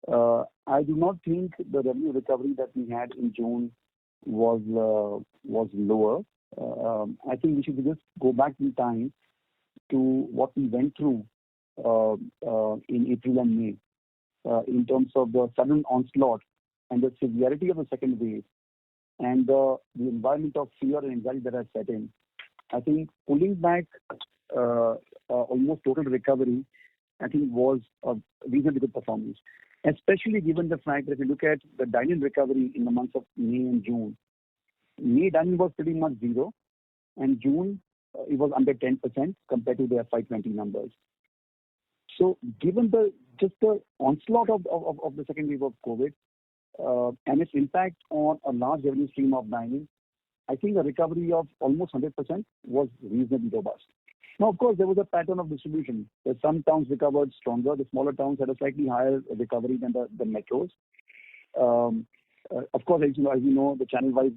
I do not think the revenue recovery that we had in June was lower. I think we should just go back in time to what we went through in April and May in terms of the sudden onslaught and the severity of the second wave and the environment of fear and anxiety that has set in. I think pulling back almost total recovery, I think was a reasonably good performance, especially given the fact that if you look at the dine-in recovery in the months of May and June, May dine-in was pretty much zero, and June it was under 10% compared to the FY20 numbers. So given the onslaught of the second wave of COVID and its impact on a large revenue stream of dining, I think a recovery of almost 100% was reasonably robust. Now, of course, there was a pattern of distribution. Some towns recovered stronger. The smaller towns had a slightly higher recovery than the metros. Of course, as you know, the channel-wise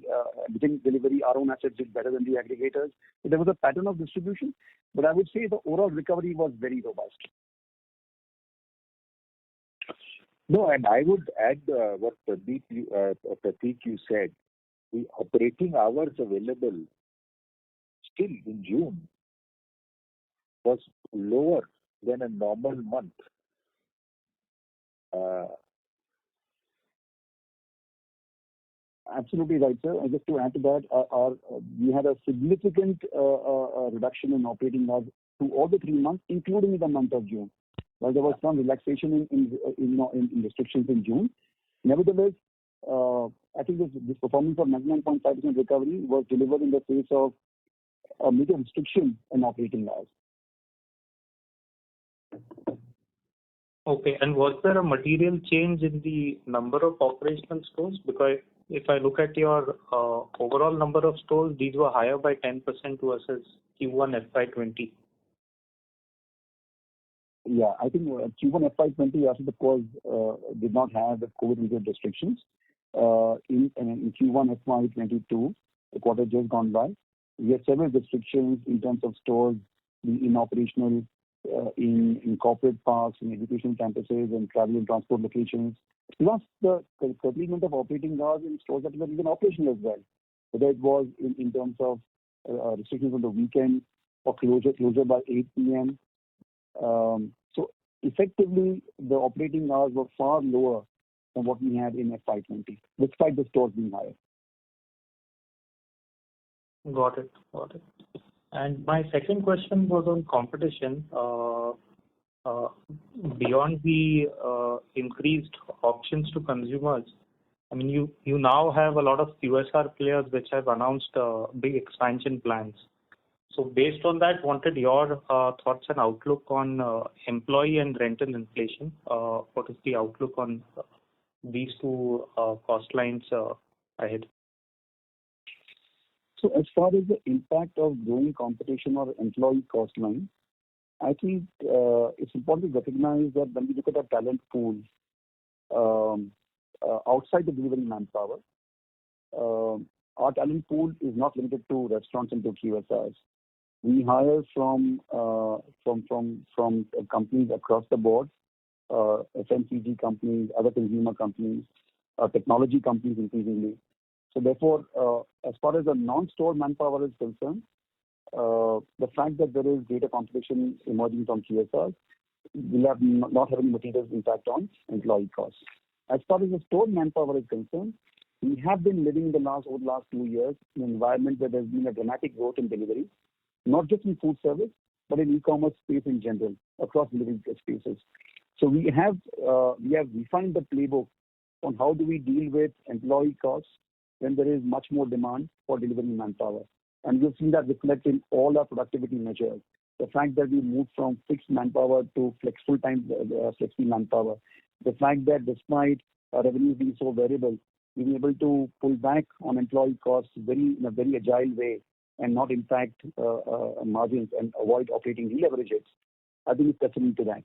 within delivery, our own assets did better than the aggregators. So there was a pattern of distribution, but I would say the overall recovery was very robust. No, and I would add what Pratik you said. The operating hours available still in June was lower than a normal month. Absolutely right, sir. And just to add to that, we had a significant reduction in operating hours through all the 3 months, including the month of June. While there was some relaxation in restrictions in June, nevertheless, I think this performance of 99.5% recovery was delivered in the face of a major restriction in operating hours. Okay. And was there a material change in the number of operational stores? Because if I look at your overall number of stores, these were higher by 10% versus Q1FY20. Yeah, I think Q1FY20 also because did not have the COVID-related restrictions. In Q1FY22, the quarter just gone by, we had several restrictions in terms of stores in operational, in corporate parks, in education campuses, and travel and transport locations. Plus the curtailment of operating hours in stores that were even operational as well. Whether it was in terms of restrictions on the weekend or closure by 8 p.m. So effectively, the operating hours were far lower than what we had in FY20, despite the stores being higher. Got it. And my second question was on competition. Beyond the increased options to consumers, I mean, you now have a lot of QSR players which have announced big expansion plans. So based on that, wanted your thoughts and outlook on employee and rental inflation. What is the outlook on these two cost lines ahead? So as far as the impact of growing competition or employee cost line, I think it's important to recognize that when we look at our talent pool outside the delivery manpower, our talent pool is not limited to restaurants and to QSRs. We hire from companies across the board, FMCG companies, other consumer companies, technology companies increasingly. So therefore, as far as the non-store manpower is concerned, the fact that there is greater competition emerging from QSRs will have not have any material impact on employee costs. As far as the store manpower is concerned, we have been living over the last 2 years in an environment where there's been a dramatic growth in delivery, not just in food service, but in e-commerce space in general, across delivery spaces. So we have refined the playbook on how do we deal with employee costs when there is much more demand for delivery manpower. And we've seen that reflect in all our productivity measures. The fact that we moved from fixed manpower to flexi manpower. The fact that despite our revenues being so variable, we've been able to pull back on employee costs in a very agile way and not impact margins and avoid operating deleverages. I think it's testament to that.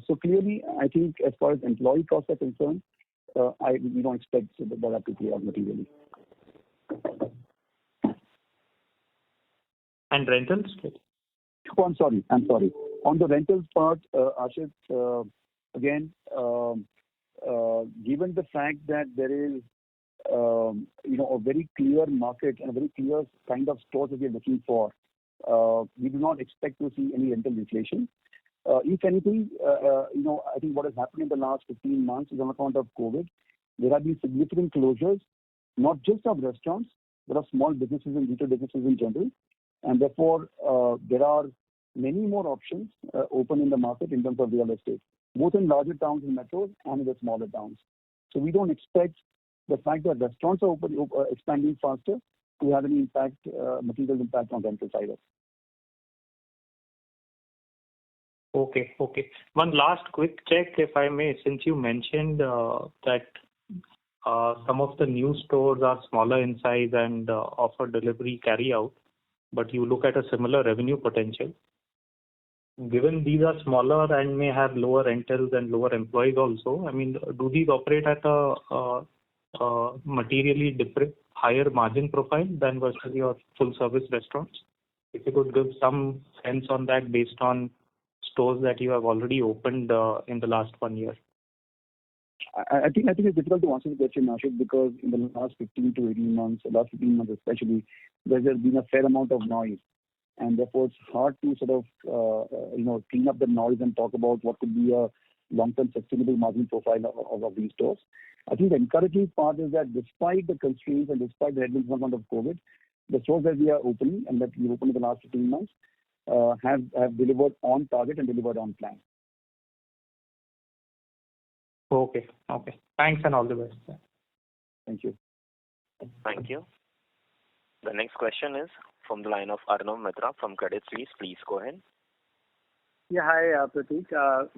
So clearly, I think as far as employee costs are concerned, we don't expect that to play out materially. And rentals? Oh, I'm sorry. On the rentals part, Ashit, again, given the fact that there is a very clear market and a very clear kind of stores that we are looking for, we do not expect to see any rental inflation. If anything, I think what has happened in the last 15 months is on account of COVID. There have been significant closures, not just of restaurants, but of small businesses and retail businesses in general. And therefore, there are many more options open in the market in terms of real estate, both in larger towns and metros and in the smaller towns. So we don't expect the fact that restaurants are expanding faster to have any material impact on rental side. Okay. One last quick check, if I may, since you mentioned that some of the new stores are smaller in size and offer delivery carry out, but you look at a similar revenue potential. Given these are smaller and may have lower rentals and lower employees also, I mean, do these operate at a materially different, higher margin profile than versus your full service restaurants? If you could give some sense on that based on stores that you have already opened in the last 1 year. I think it's difficult to answer the question, Ashit, because in the last 15 to 18 months, last 15 months especially, there's been a fair amount of noise. and therefore it's hard to sort of clean up the noise and talk about what could be a long-term sustainable margin profile of these stores. I think the encouraging part is that despite the constraints and despite the headwinds on account of COVID, the stores that we are opening and that we opened in the last 15 months have delivered on target and delivered on plan. Okay. Thanks and all the best. Thank you. Thank you. The next question is from the line of Arnav Mitra from Credit Suisse. Please go ahead. Yeah, hi, Prateek.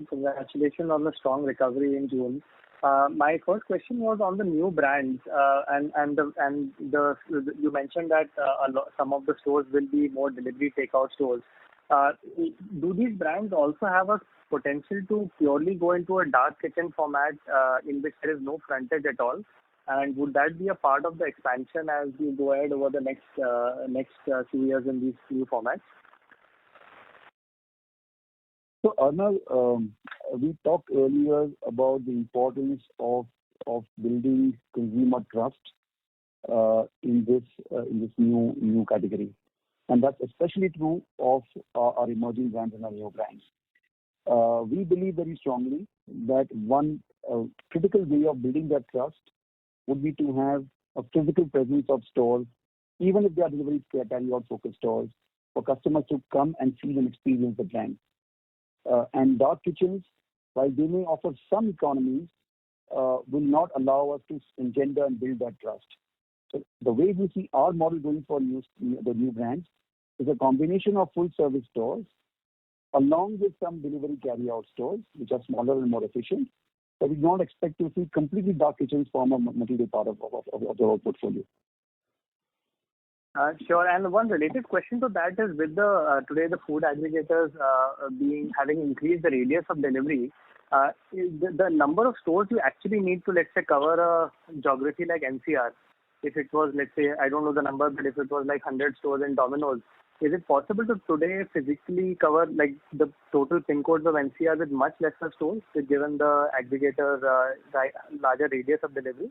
Congratulations on the strong recovery in June. My first question was on the new brands, you mentioned that some of the stores will be more delivery takeout stores. Do these brands also have a potential to purely go into a dark kitchen format in which there is no frontage at all? And would that be a part of the expansion as we go ahead over the next few years in these new formats? So Arnav, we talked earlier about the importance of building consumer trust in this new category, and that's especially true of our emerging brands and our new brands. We believe very strongly that one critical way of building that trust would be to have a physical presence of stores, even if they are delivery carry-out focused stores, for customers to come and feel and experience the brand. And dark kitchens, while they may offer some economies, will not allow us to engender and build that trust. So the way we see our model going for the new brands is a combination of full-service stores along with some delivery carry-out stores, which are smaller and more efficient. But we don't expect to see completely dark kitchens form a material part of the whole portfolio. Sure. And one related question to that is with today the food aggregators having increased the radius of delivery, the number of stores you actually need to, let's say, cover a geography like NCR. If it was, let's say, I don't know the number, but if it was like 100 stores in Domino's, is it possible to today physically cover like the total pin codes of NCR with much lesser stores, given the aggregator larger radius of delivery?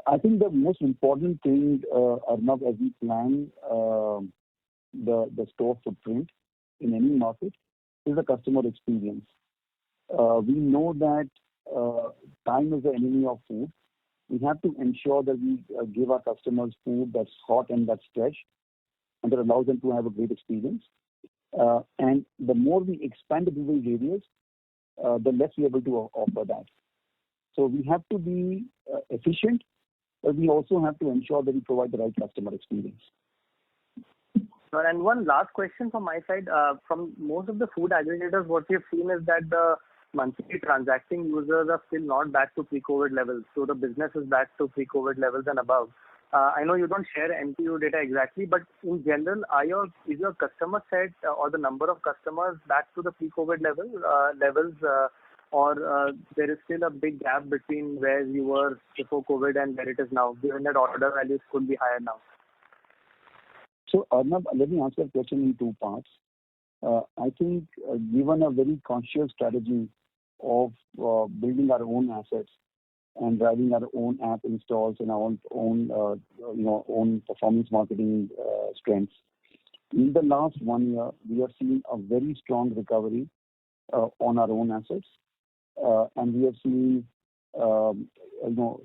I think the most important thing, Arnav, as we plan the store footprint in any market, is the customer experience. We know that time is the enemy of food. We have to ensure that we give our customers food that's hot and that's fresh, and that allows them to have a great experience. And the more we expand the delivery radius, the less we're able to offer that. So we have to be efficient, but we also have to ensure that we provide the right customer experience. And one last question from my side. From most of the food aggregators, what we have seen is that the monthly transacting users are still not back to pre-COVID levels. So the business is back to pre-COVID levels and above. I know you don't share MTU data exactly, but in general, is your customer set or the number of customers back to the pre-COVID levels, or there is still a big gap between where you were before COVID and where it is now, given that order values could be higher now? So Arnav, let me answer the question in two parts. I think given a very conscious strategy of building our own assets and driving our own app installs and our own performance marketing strengths, in the last 1 year we have seen a very strong recovery on our own assets, and we have seen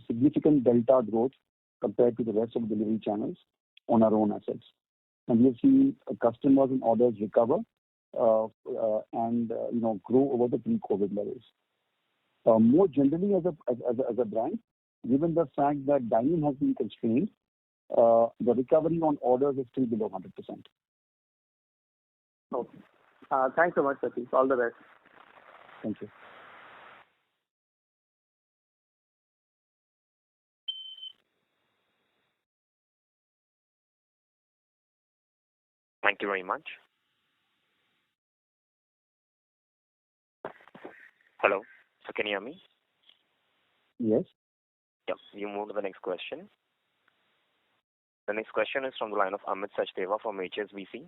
significant delta growth compared to the rest of the delivery channels on our own assets, and we have seen customers and orders recover and grow over the pre-COVID levels. More generally, as a brand, given the fact that dining has been constrained, the recovery on orders is still below 100%. Okay. Thanks so much, Prateek. All the best. Thank you. Thank you very much. Hello. So can you hear me? Yes. Yeah. You move to the next question. The next question is from the line of Amit Sachdeva from HSBC.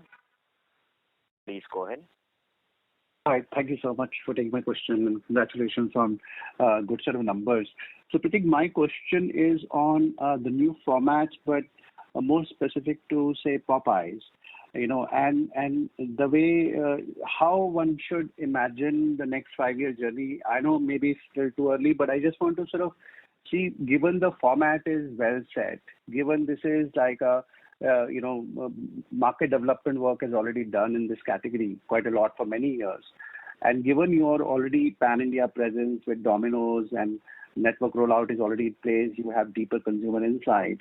Please go ahead. Hi. Thank you so much for taking my question, and congratulations on a good set of numbers. So Prateek, my question is on the new formats, but more specific to, say, Popeyes. and the way how one should imagine the next 5-year journey. I know maybe it's still too early, but I just want to sort of see, given the format is well set, given this is like a market development work is already done in this category quite a lot for many years, and given your already pan-India presence with Domino's and network rollout is already in place, you have deeper consumer insight.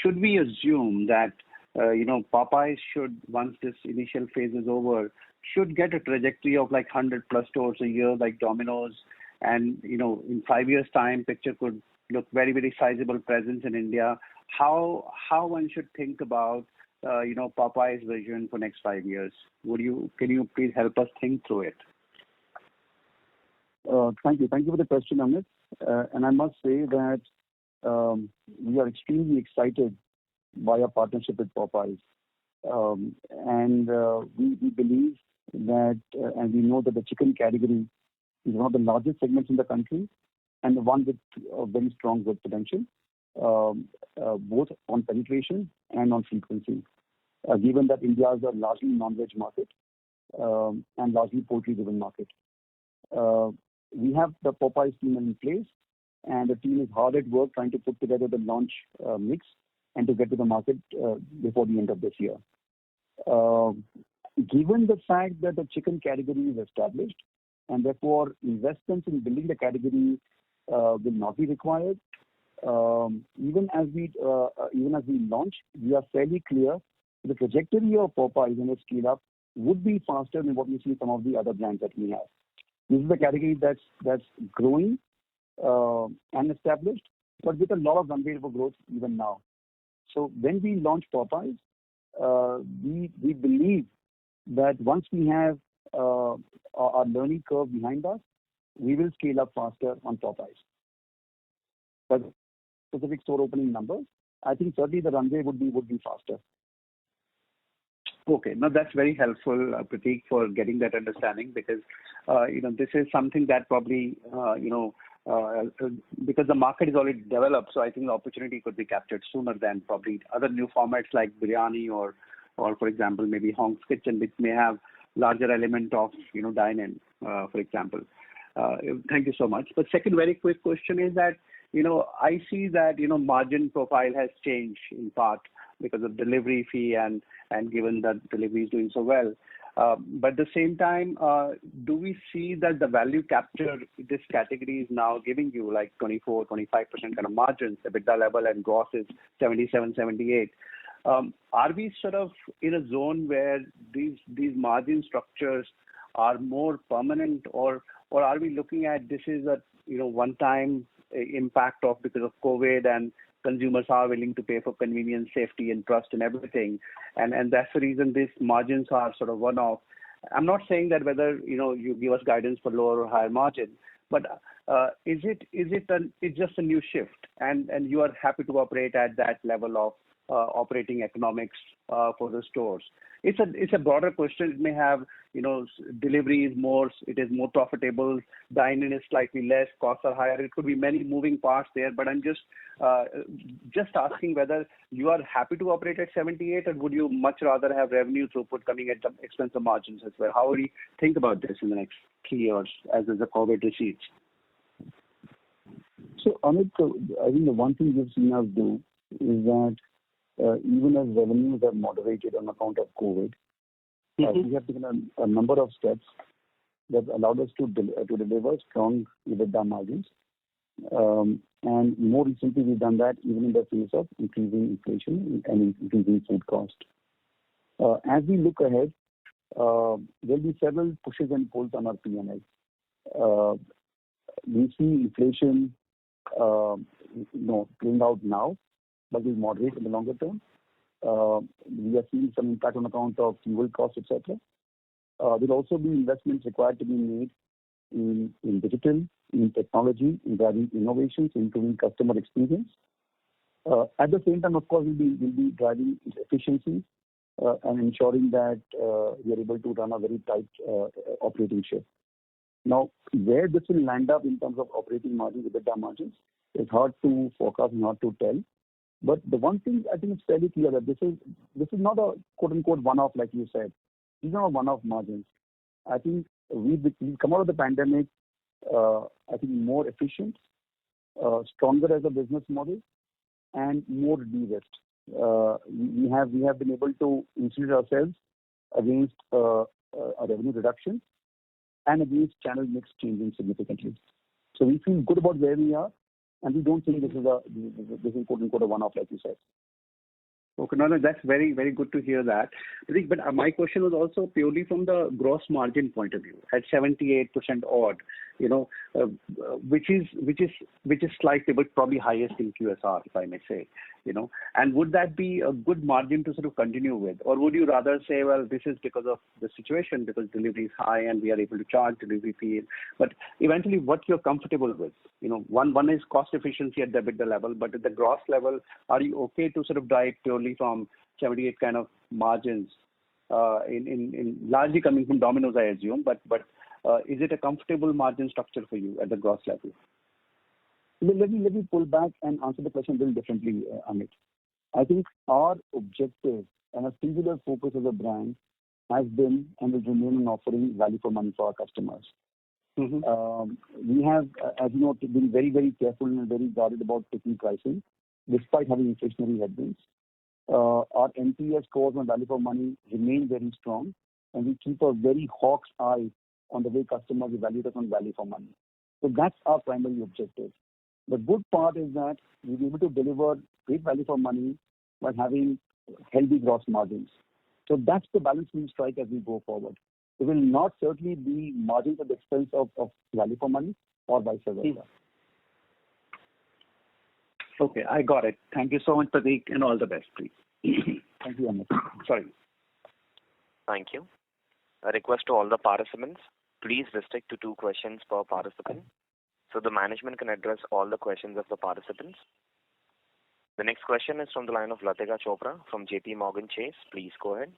Should we assume that Popeyes should, once this initial phase is over, should get a trajectory of like 100 plus stores a year like Domino's, and in 5 years' time, picture could look very, very sizable presence in India. How one should think about Popeye's vision for next 5 years? Can you please help us think through it? Thank you for the question, Amit. And I must say that we are extremely excited by our partnership with Popeyes. And we believe that, and we know that the chicken category is one of the largest segments in the country and the one with very strong growth potential, both on penetration and on frequency. Given that India is a largely non-veg market and largely poultry-driven market. We have the Popeyes team in place, and the team is hard at work trying to put together the launch mix and to get to the market before the end of this year. Given the fact that the chicken category is established, and therefore investments in building the category will not be required, even as we launch, we are fairly clear the trajectory of Popeyes in its scale up would be faster than what we see some of the other brands that we have. This is a category that's growing and established, but with a lot of runway for growth even now. So when we launch Popeyes, we believe that once we have our learning curve behind us, we will scale up faster on Popeyes. But specific store opening numbers, I think certainly the runway would be faster. Okay, now that's very helpful, Prateek, for getting that understanding, because this is something that probably because the market is already developed, so I think the opportunity could be captured sooner than probably other new formats like biryani or for example maybe Hong's Kitchen, which may have larger element of dine-in, for example. Thank you so much. But second very quick question is that I see that margin profile has changed in part because of delivery fee and given that delivery is doing so well. But at the same time, do we see that the value capture this category is now giving you like 24-25% kind of margins, EBITDA level, and gross is 77-78? Are we sort of in a zone where these margin structures are more permanent, or are we looking at this is a one-time impact of because of COVID and consumers are willing to pay for convenience, safety, and trust and everything, and that's the reason these margins are sort of one-off? I'm not saying that whether you give us guidance for lower or higher margin, but is it just a new shift, and you are happy to operate at that level of operating economics for the stores? It's a broader question. It may have delivery is more, it is more profitable, dine-in is slightly less, costs are higher. It could be many moving parts there, but I'm just asking whether you are happy to operate at 78, or would you much rather have revenue throughput coming at the expense of margins as well? How would you think about this in the next 3 years as the COVID recedes? So Amit, I think the one thing we've seen us do is that even as revenues have moderated on account of COVID, we have taken a number of steps that allowed us to deliver strong EBITDA margins. And more recently, we've done that even in the face of increasing inflation and increasing food cost. As we look ahead, there'll be several pushes and pulls on our P&L. We see inflation, playing out now, but will moderate in the longer term. We are seeing some impact on account of fuel costs, etc. There'll also be investments required to be made in digital, in technology, in driving innovations, improving customer experience. At the same time, of course, we'll be driving efficiency and ensuring that we are able to run a very tight operating shift. Now, where this will land up in terms of operating margins, EBITDA margins, is hard to forecast and hard to tell. But the one thing I think it's fairly clear that this is not a quote unquote one-off, like you said. These are not one-off margins. I think we've come out of the pandemic, I think more efficient, stronger as a business model, and more de-risked. We have been able to insulate ourselves against a revenue reduction and against channel mix changing significantly. So we feel good about where we are, and we don't think this is quote unquote a one-off, like you said. Okay, no, that's very, very good to hear that. But my question was also purely from the gross margin point of view. At 78% odd, which is slightly, but probably highest in QSR, if I may say, And would that be a good margin to sort of continue with, or would you rather say, well, this is because of the situation, because delivery is high and we are able to charge delivery fee, but eventually what you're comfortable with, one is cost efficiency at the EBITDA level, but at the gross level, are you okay to sort of drive purely from 78 kind of margins, in largely coming from Domino's, I assume, but is it a comfortable margin structure for you at the gross level? Let me pull back and answer the question a little differently, Amit. I think our objective and a singular focus as a brand has been and will remain in offering value for money for our customers. We have, as you know, been very, very careful and very guarded about taking pricing, despite having inflationary headwinds. Our NPS scores on value for money remain very strong, and we keep a very hawk's eye on the way customers evaluate us on value for money. So that's our primary objective. The good part is that we'll be able to deliver great value for money while having healthy gross margins. So that's the balance we strike as we go forward. It will not certainly be margins at the expense of value for money or vice versa. Okay, I got it. Thank you so much, Prateek, and all the best, please. Thank you, Amit. Sorry. Thank you. A request to all the participants, please restrict to 2 questions per participant, so the management can address all the questions of the participants. The next question is from the line of Latika Chopra from JP Morgan Chase. Please go ahead.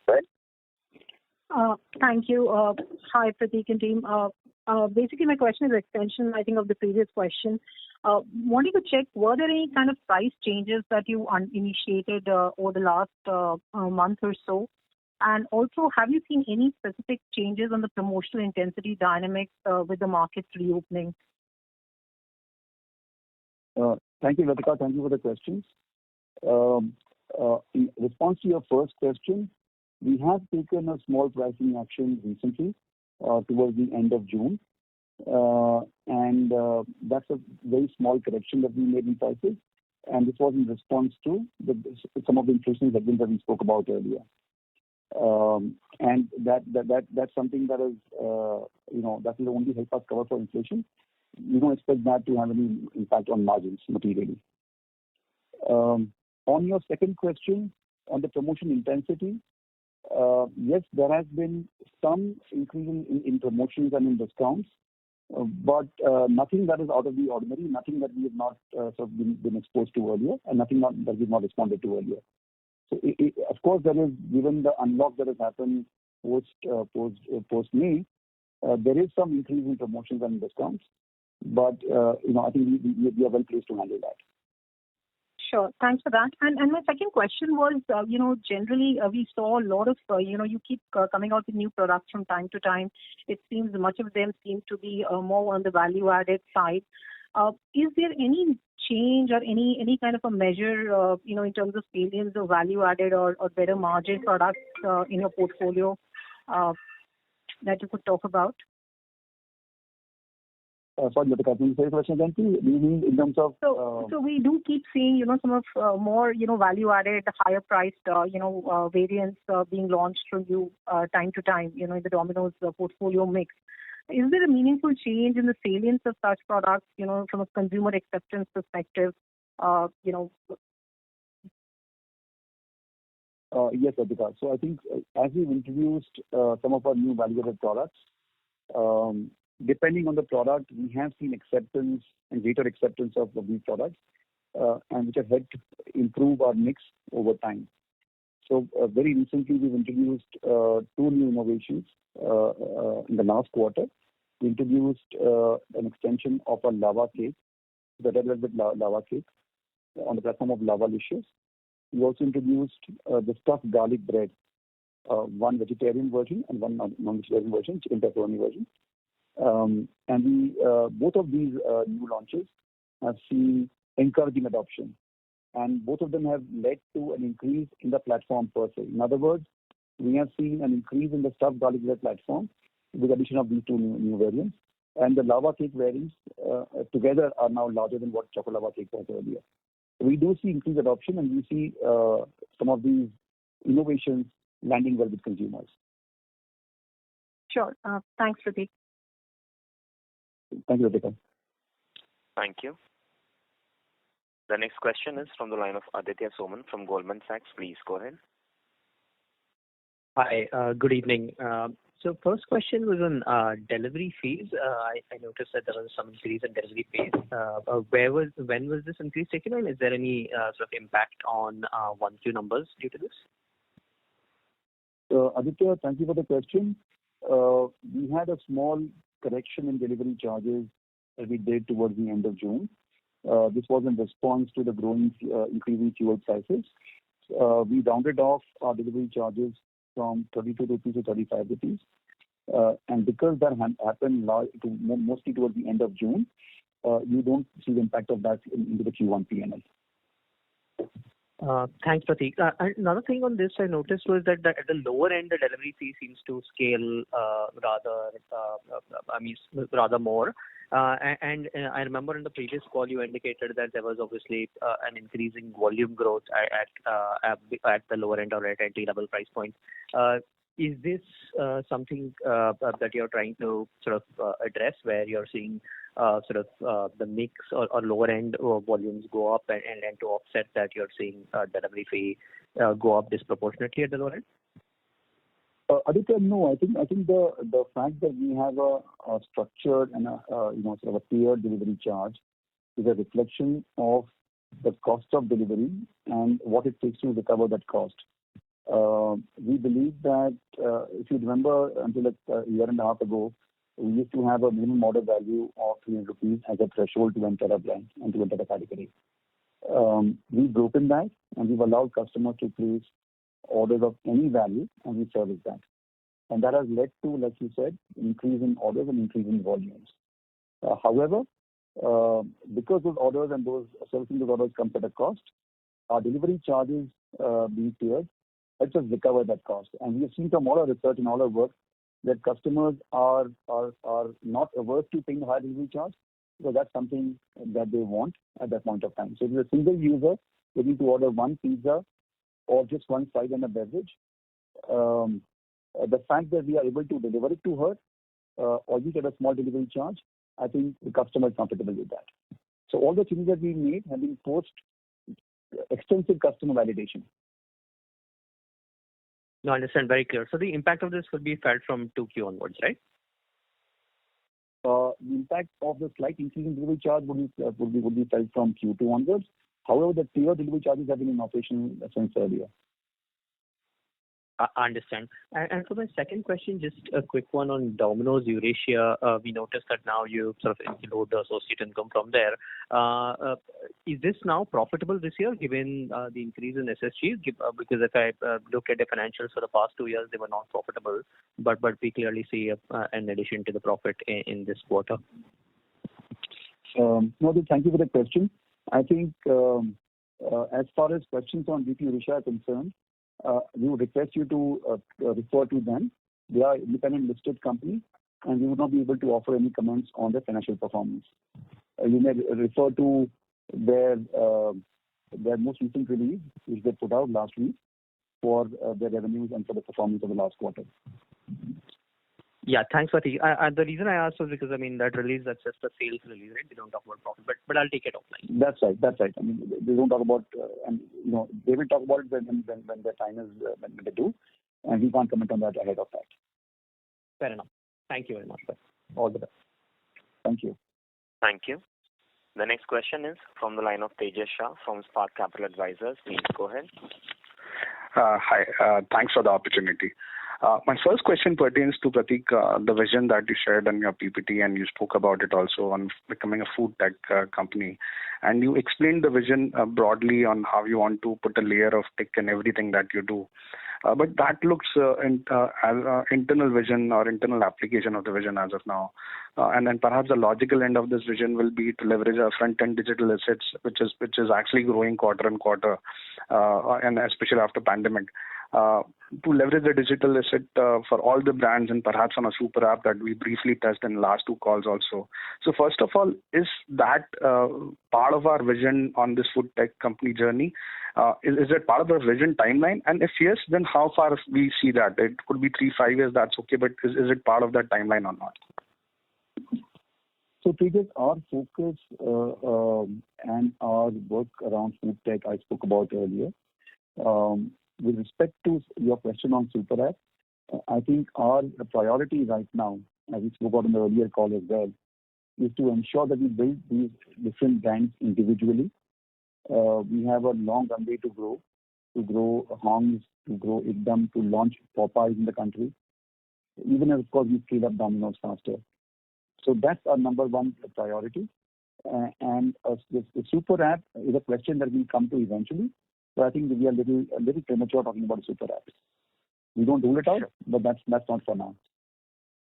Thank you. Hi, Prateek and team. Basically, my question is extension, I think, of the previous question. Wanting to check, were there any kind of price changes that you initiated over the last month or so? And also, have you seen any specific changes on the promotional intensity dynamics with the markets reopening? Thank you, Latika. Thank you for the questions. In response to your first question, we have taken a small pricing action recently towards the end of June. And that's a very small correction that we made in prices. And this was in response to some of the inflation headwinds that we spoke about earlier. And that's something that is, that will only help us cover for inflation. We don't expect that to have any impact on margins materially. On your second question, on the promotion intensity, yes, there has been some increase in promotions and in discounts, but nothing that is out of the ordinary, nothing that we have not been exposed to earlier, and nothing that we've not responded to earlier. So, of course, there is, given the unlock that has happened post-May, there is some increase in promotions and discounts, but I think we are well placed to handle that. Sure. Thanks for that. And my second question was, generally we saw a lot of, you keep coming out with new products from time to time. It seems much of them seem to be more on the value-added side. Is there any change or any kind of a measure, in terms of salience or value-added or better margin products in your portfolio that you could talk about? Sorry, Latika, can you say the question again, please? Do you mean in terms of... So we do keep seeing, some of more, value-added, higher-priced, variants being launched from you time to time, in the Domino's portfolio mix. Is there a meaningful change in the salience of such products, from a consumer acceptance perspective? Yes, Latika. So I think as we've introduced some of our new value-added products, depending on the product, we have seen acceptance and greater acceptance of these products, and which have helped improve our mix over time. So very recently, we've introduced 2 new innovations in the last quarter. We introduced an extension of a lava cake, the red velvet lava cake, on the platform of Lavalicious. We also introduced the stuffed garlic bread, one vegetarian version and one non-vegetarian version, chicken pepperoni version. Both of these new launches have seen encouraging adoption, and both of them have led to an increase in the platform per se. In other words, we have seen an increase in the stuffed garlic bread platform with the addition of these two new variants, and the lava cake variants together are now larger than what chocolate lava cake was earlier. We do see increased adoption, and we see some of these innovations landing well with consumers. Sure. Thanks, Pratik. Thank you, Ritika. Thank you. The next question is from the line of Aditya Soman from Goldman Sachs. Please go ahead. Hi, good evening. So first question was on delivery fees. I noticed that there was some increase in delivery fees. When was this increase taken, and is there any sort of impact on 1Q numbers due to this? Aditya, thank you for the question. We had a small correction in delivery charges that we did towards the end of June. This was in response to the growing increasing fuel prices. We rounded off our delivery charges from 32 rupees to 35 rupees. And because that happened mostly towards the end of June, you don't see the impact of that into the Q1 P&L. Thanks, Pratik. Another thing on this I noticed was that at the lower end, the delivery fee seems to scale rather more. And I remember in the previous call you indicated that there was obviously an increasing volume growth at the lower end or at entry-level price points. Is this something that you're trying to sort of address, where you're seeing the mix or lower end volumes go up, and to offset that you're seeing delivery fee go up disproportionately at the lower end? Aditya, no. I think the fact that we have a structured and a tiered delivery charge is a reflection of the cost of delivery and what it takes to recover that cost. We believe that if you remember, until a year and a half ago, we used to have a minimum order value of 300 rupees as a threshold to enter a brand and to enter the category. We've broken that, and we've allowed customers to place orders of any value, and we service that. And that has led to, like you said, increase in orders and increase in volumes. However, because those orders and those servicing those orders comes at a cost, our delivery charges being tiered helps us recover that cost. And we have seen from all our research and all our work that customers are not averse to paying a high delivery charge, because that's something that they want at that point of time. So if you're a single user looking to order one pizza or just one side and a beverage, the fact that we are able to deliver it to her or we get a small delivery charge, I think the customer is comfortable with that. So all the changes that we made have been post extensive customer validation. No, I understand. Very clear. So the impact of this will be felt from 2Q onwards, right? The impact of the slight increase in delivery charge would be felt from Q2 onwards. However, the tier delivery charges have been in operation since earlier. I understand. And for my second question, just a quick one on Domino's Eurasia. We noticed that now you sort of include the associate income from there. Is this now profitable this year, given the increase in SSG? Because if I look at the financials for the past 2 years, they were not profitable, but we clearly see an addition to the profit in this quarter. No, thank you for the question. I think as far as questions on DP Eurasia are concerned, we would request you to refer to them. They are independent listed company, and we would not be able to offer any comments on their financial performance. You may refer to their most recent release, which they put out last week, for their revenues and for the performance of the last quarter. Yeah, thanks, Pratik. The reason I asked was because, that release, that's just a sales release, right? They don't talk about profit, but I'll take it offline. That's right. I mean, they don't talk about, they will talk about it when their time is, when they do, and we can't comment on that ahead of that. Fair enough. Thank you very much, sir. All the best. Thank you. Thank you. The next question is from the line of Tejas Shah from Spark Capital Advisors. Please go ahead. Hi. Thanks for the opportunity. My first question pertains to, Pratik, the vision that you shared in your PPT, and you spoke about it also on becoming a food tech company. And you explained the vision broadly on how you want to put a layer of tech in everything that you do. But that looks as internal vision or internal application of the vision as of now. And then perhaps the logical end of this vision will be to leverage our front-end digital assets, which is actually growing quarter on quarter, and especially after pandemic. To leverage the digital asset for all the brands and perhaps on a super app that we briefly touched in the last two calls also. So first of all, is that part of our vision on this food tech company journey? Is it part of the vision timeline? And if yes, then how far we see that? It could be 3-5 years, that's okay, but is it part of that timeline or not? So Tejas, our focus and our work around food tech I spoke about earlier. With respect to your question on Super App, I think our priority right now, as we spoke about in the earlier call as well, is to ensure that we build these different brands individually. We have a long runway to grow Hongs, to grow Ekdum, to launch Popeyes in the country, even as, of course, we scale up Domino's faster. So that's our number one priority. And the Super App is a question that we'll come to eventually. So I think we are a little premature talking about super apps. We don't rule it out, but that's not for now.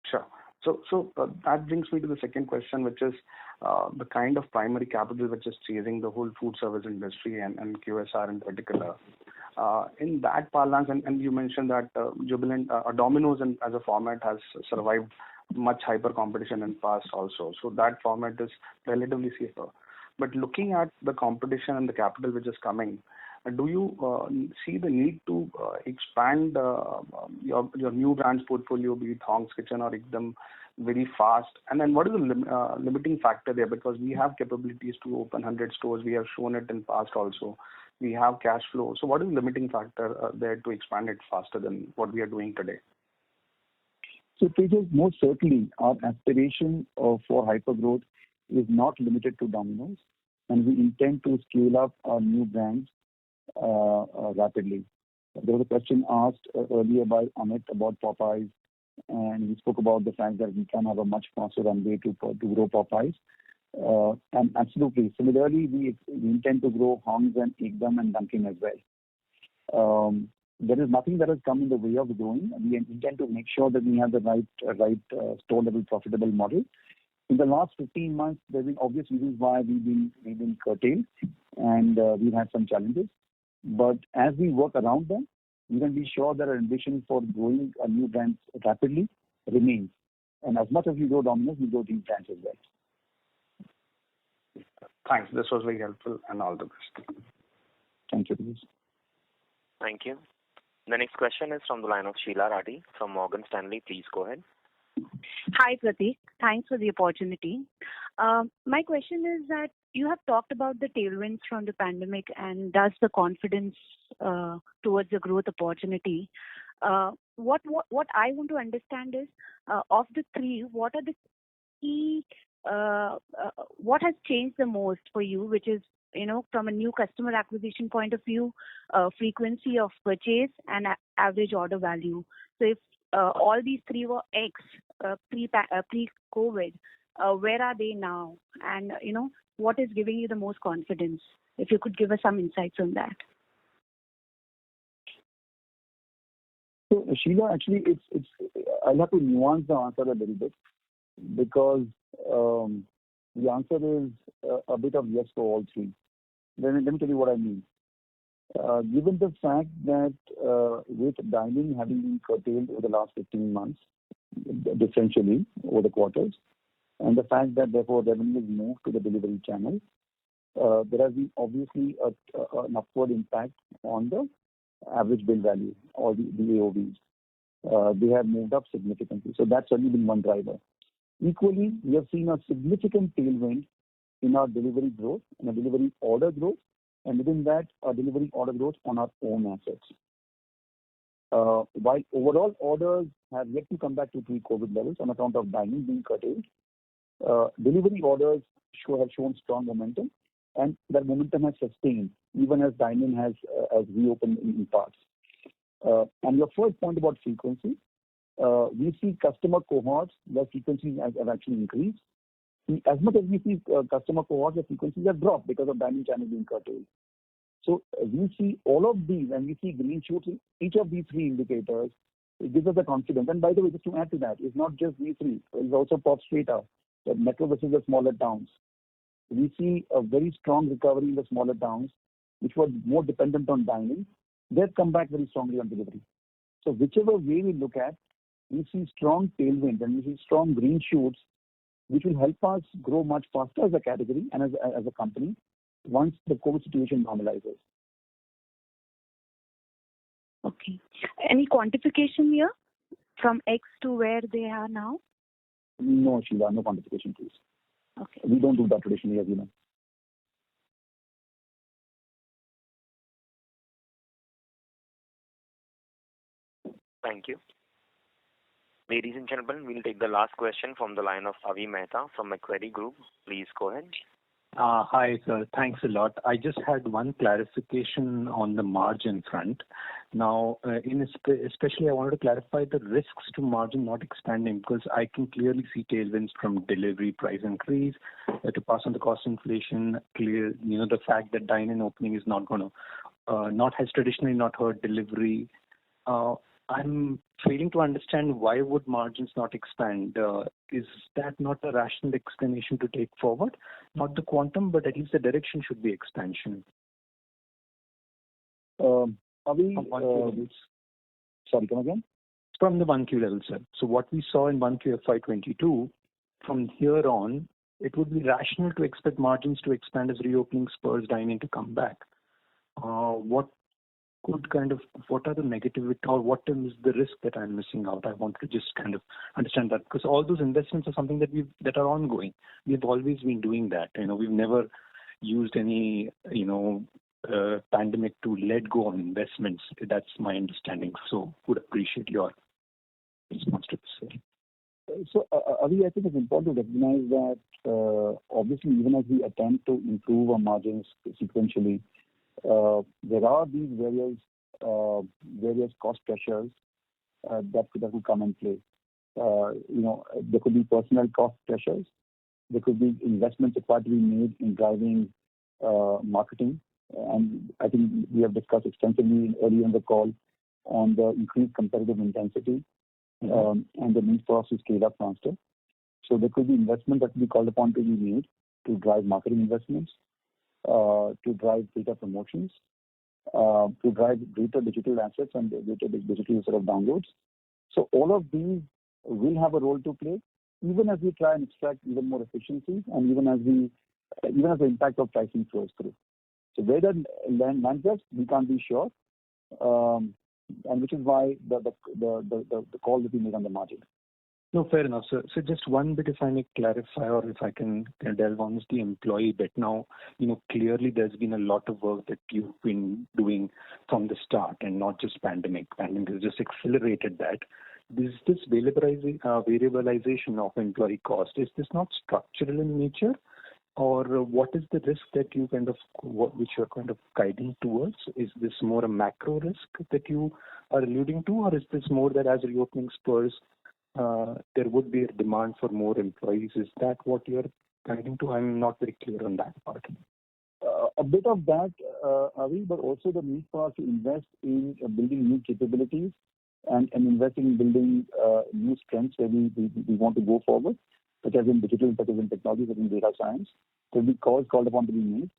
Sure. So that brings me to the second question, which is the kind of primary capital which is chasing the whole food service industry and QSR in particular. In that parlance, and you mentioned that Jubilant Domino's as a format has survived much hyper competition in past also. So that format is relatively safer. But looking at the competition and the capital which is coming, do you see the need to expand your new brands portfolio, be it Hong's Kitchen or Ekdum, very fast? And then what is the limiting factor there? Because we have capabilities to open 100 stores. We have shown it in past also. We have cash flow. So what is the limiting factor there to expand it faster than what we are doing today? So Tejas, most certainly our aspiration for hyper growth is not limited to Domino's, and we intend to scale up our new brands rapidly. There was a question asked earlier by Amit about Popeyes, and we spoke about the fact that we can have a much faster runway to grow Popeyes. And absolutely, similarly, we intend to grow Hongs and Ekdum and Dunkin' as well. There is nothing that has come in the way of growing. We intend to make sure that we have the right store level profitable model. In the last 15 months, there have been obvious reasons why we've been curtailed, and we've had some challenges. But as we work around them, you can be sure that our ambition for growing a new brands rapidly remains. And as much as we grow Domino's, we grow these brands as well. Thanks. This was very helpful, and all the best. Thank you. Thank you. The next question is from the line of Sheila Rathi from Morgan Stanley. Please go ahead. Hi, Pratik. Thanks for the opportunity. My question is that you have talked about the tailwinds from the pandemic and thus the confidence towards the growth opportunity. What I want to understand is, of the three, what are the key, what has changed the most for you, which is, from a new customer acquisition point of view, frequency of purchase and average order value. So if all these three were X pre-COVID, where are they now? And, what is giving you the most confidence? If you could give us some insights on that. So Sheila, actually, I'll have to nuance the answer a little bit, because the answer is a bit of yes for all three. Let me tell you what I mean. Given the fact that with dining having been curtailed over the last 15 months, differentially over the quarters, and the fact that therefore revenue is moved to the delivery channel, there has been obviously an upward impact on the average bill value or the AOVs. They have moved up significantly. So that's certainly been one driver. Equally, we have seen a significant tailwind in our delivery growth and our delivery order growth, and within that, our delivery order growth on our own assets. While overall orders have yet to come back to pre-COVID levels on account of dining being curtailed, delivery orders have shown strong momentum, and that momentum has sustained even as dining has reopened in parts. And your first point about frequency, we see customer cohorts where frequencies have actually increased. As much as we see customer cohorts where frequencies have dropped because of dining channels being curtailed. So we see all of these, and we see green shoots in each of these three indicators. It gives us the confidence. And by the way, just to add to that, it's not just these three. It's also pop strata, the metro versus the smaller towns. We see a very strong recovery in the smaller towns, which were more dependent on dining. They've come back very strongly on delivery. So whichever way we look at, we see strong tailwinds and we see strong green shoots, which will help us grow much faster as a category and as a company once the COVID situation normalizes. Okay. Any quantification here from X to where they are now? No, Sheila, no quantification, please. Okay. We don't do that traditionally, as you know. Thank you. Ladies and gentlemen, we'll take the last question from the line of Avi Mehta from Macquarie Group. Please go ahead. Hi, sir. Thanks a lot. I just had one clarification on the margin front. Now, especially I wanted to clarify the risks to margin not expanding, because I can clearly see tailwinds from delivery price increase to pass on the cost inflation. The fact that dine-in opening is not going to, has traditionally not hurt delivery. I'm failing to understand why would margins not expand. Is that not a rational explanation to take forward? Not the quantum, but at least the direction should be expansion. Avi, sorry, come again? From the 1Q level, sir. So what we saw in 1Q FY22, from here on, it would be rational to expect margins to expand as reopening spurs dine-in to come back. What are the negativity or what is the risk that I'm missing out? I want to just kind of understand that, because all those investments are something that are ongoing. We've always been doing that. We've never used any, pandemic to let go on investments. That's my understanding. So would appreciate your response to this. So, Avi, I think it's important to recognize that obviously even as we attempt to improve our margins sequentially, there are these various cost pressures that could come in play. There could be personnel cost pressures. There could be investments required to be made in driving marketing. And I think we have discussed extensively earlier in the call on the increased competitive intensity and the need for us to scale up faster. So there could be investment that will be called upon to be made to drive marketing investments, to drive data promotions, to drive greater digital assets and greater digital sort of downloads. So all of these will have a role to play, even as we try and extract even more efficiencies, and even as the impact of pricing flows through. So where that lands us, we can't be sure, and which is why the call that we made on the margin. No, fair enough, sir. So just one bit, if I may clarify, or if I can delve on, is the employee bit. Now, clearly there's been a lot of work that you've been doing from the start, and not just pandemic. Pandemic has just accelerated that. This variabilization of employee cost, is this not structural in nature? Or what is the risk that you which you're kind of guiding towards? Is this more a macro risk that you are alluding to, or is this more that as reopening spurs, there would be a demand for more employees? Is that what you're guiding to? I'm not very clear on that part. A bit of that, Avi, but also the need for us to invest in building new capabilities and investing in building new strengths where we want to go forward, such as in digital, such as in technology, such as in data science. So we called upon to be made.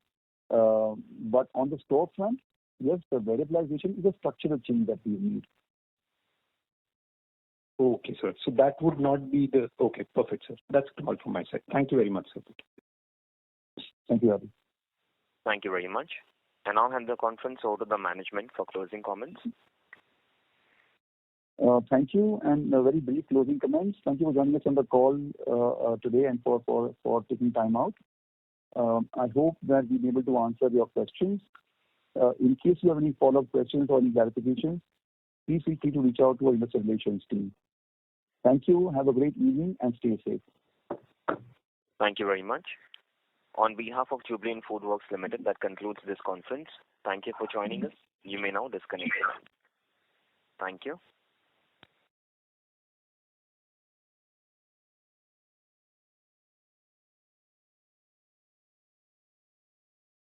But on the store front, yes, the variabilization is a structural change that we need. Okay, sir. So that would not be the... Okay, perfect, sir. That's all from my side. Thank you very much, sir. Thank you, Avi. Thank you very much. And I'll hand the conference over to the management for closing comments. Thank you, and very brief closing comments. Thank you for joining us on the call today and for taking time out. I hope that we've been able to answer your questions. In case you have any follow-up questions or any clarifications, please feel free to reach out to our investor relations team. Thank you. Have a great evening and stay safe. Thank you very much. On behalf of Jubilant Foodworks Limited, that concludes this conference. Thank you for joining us. You may now disconnect. Thank you.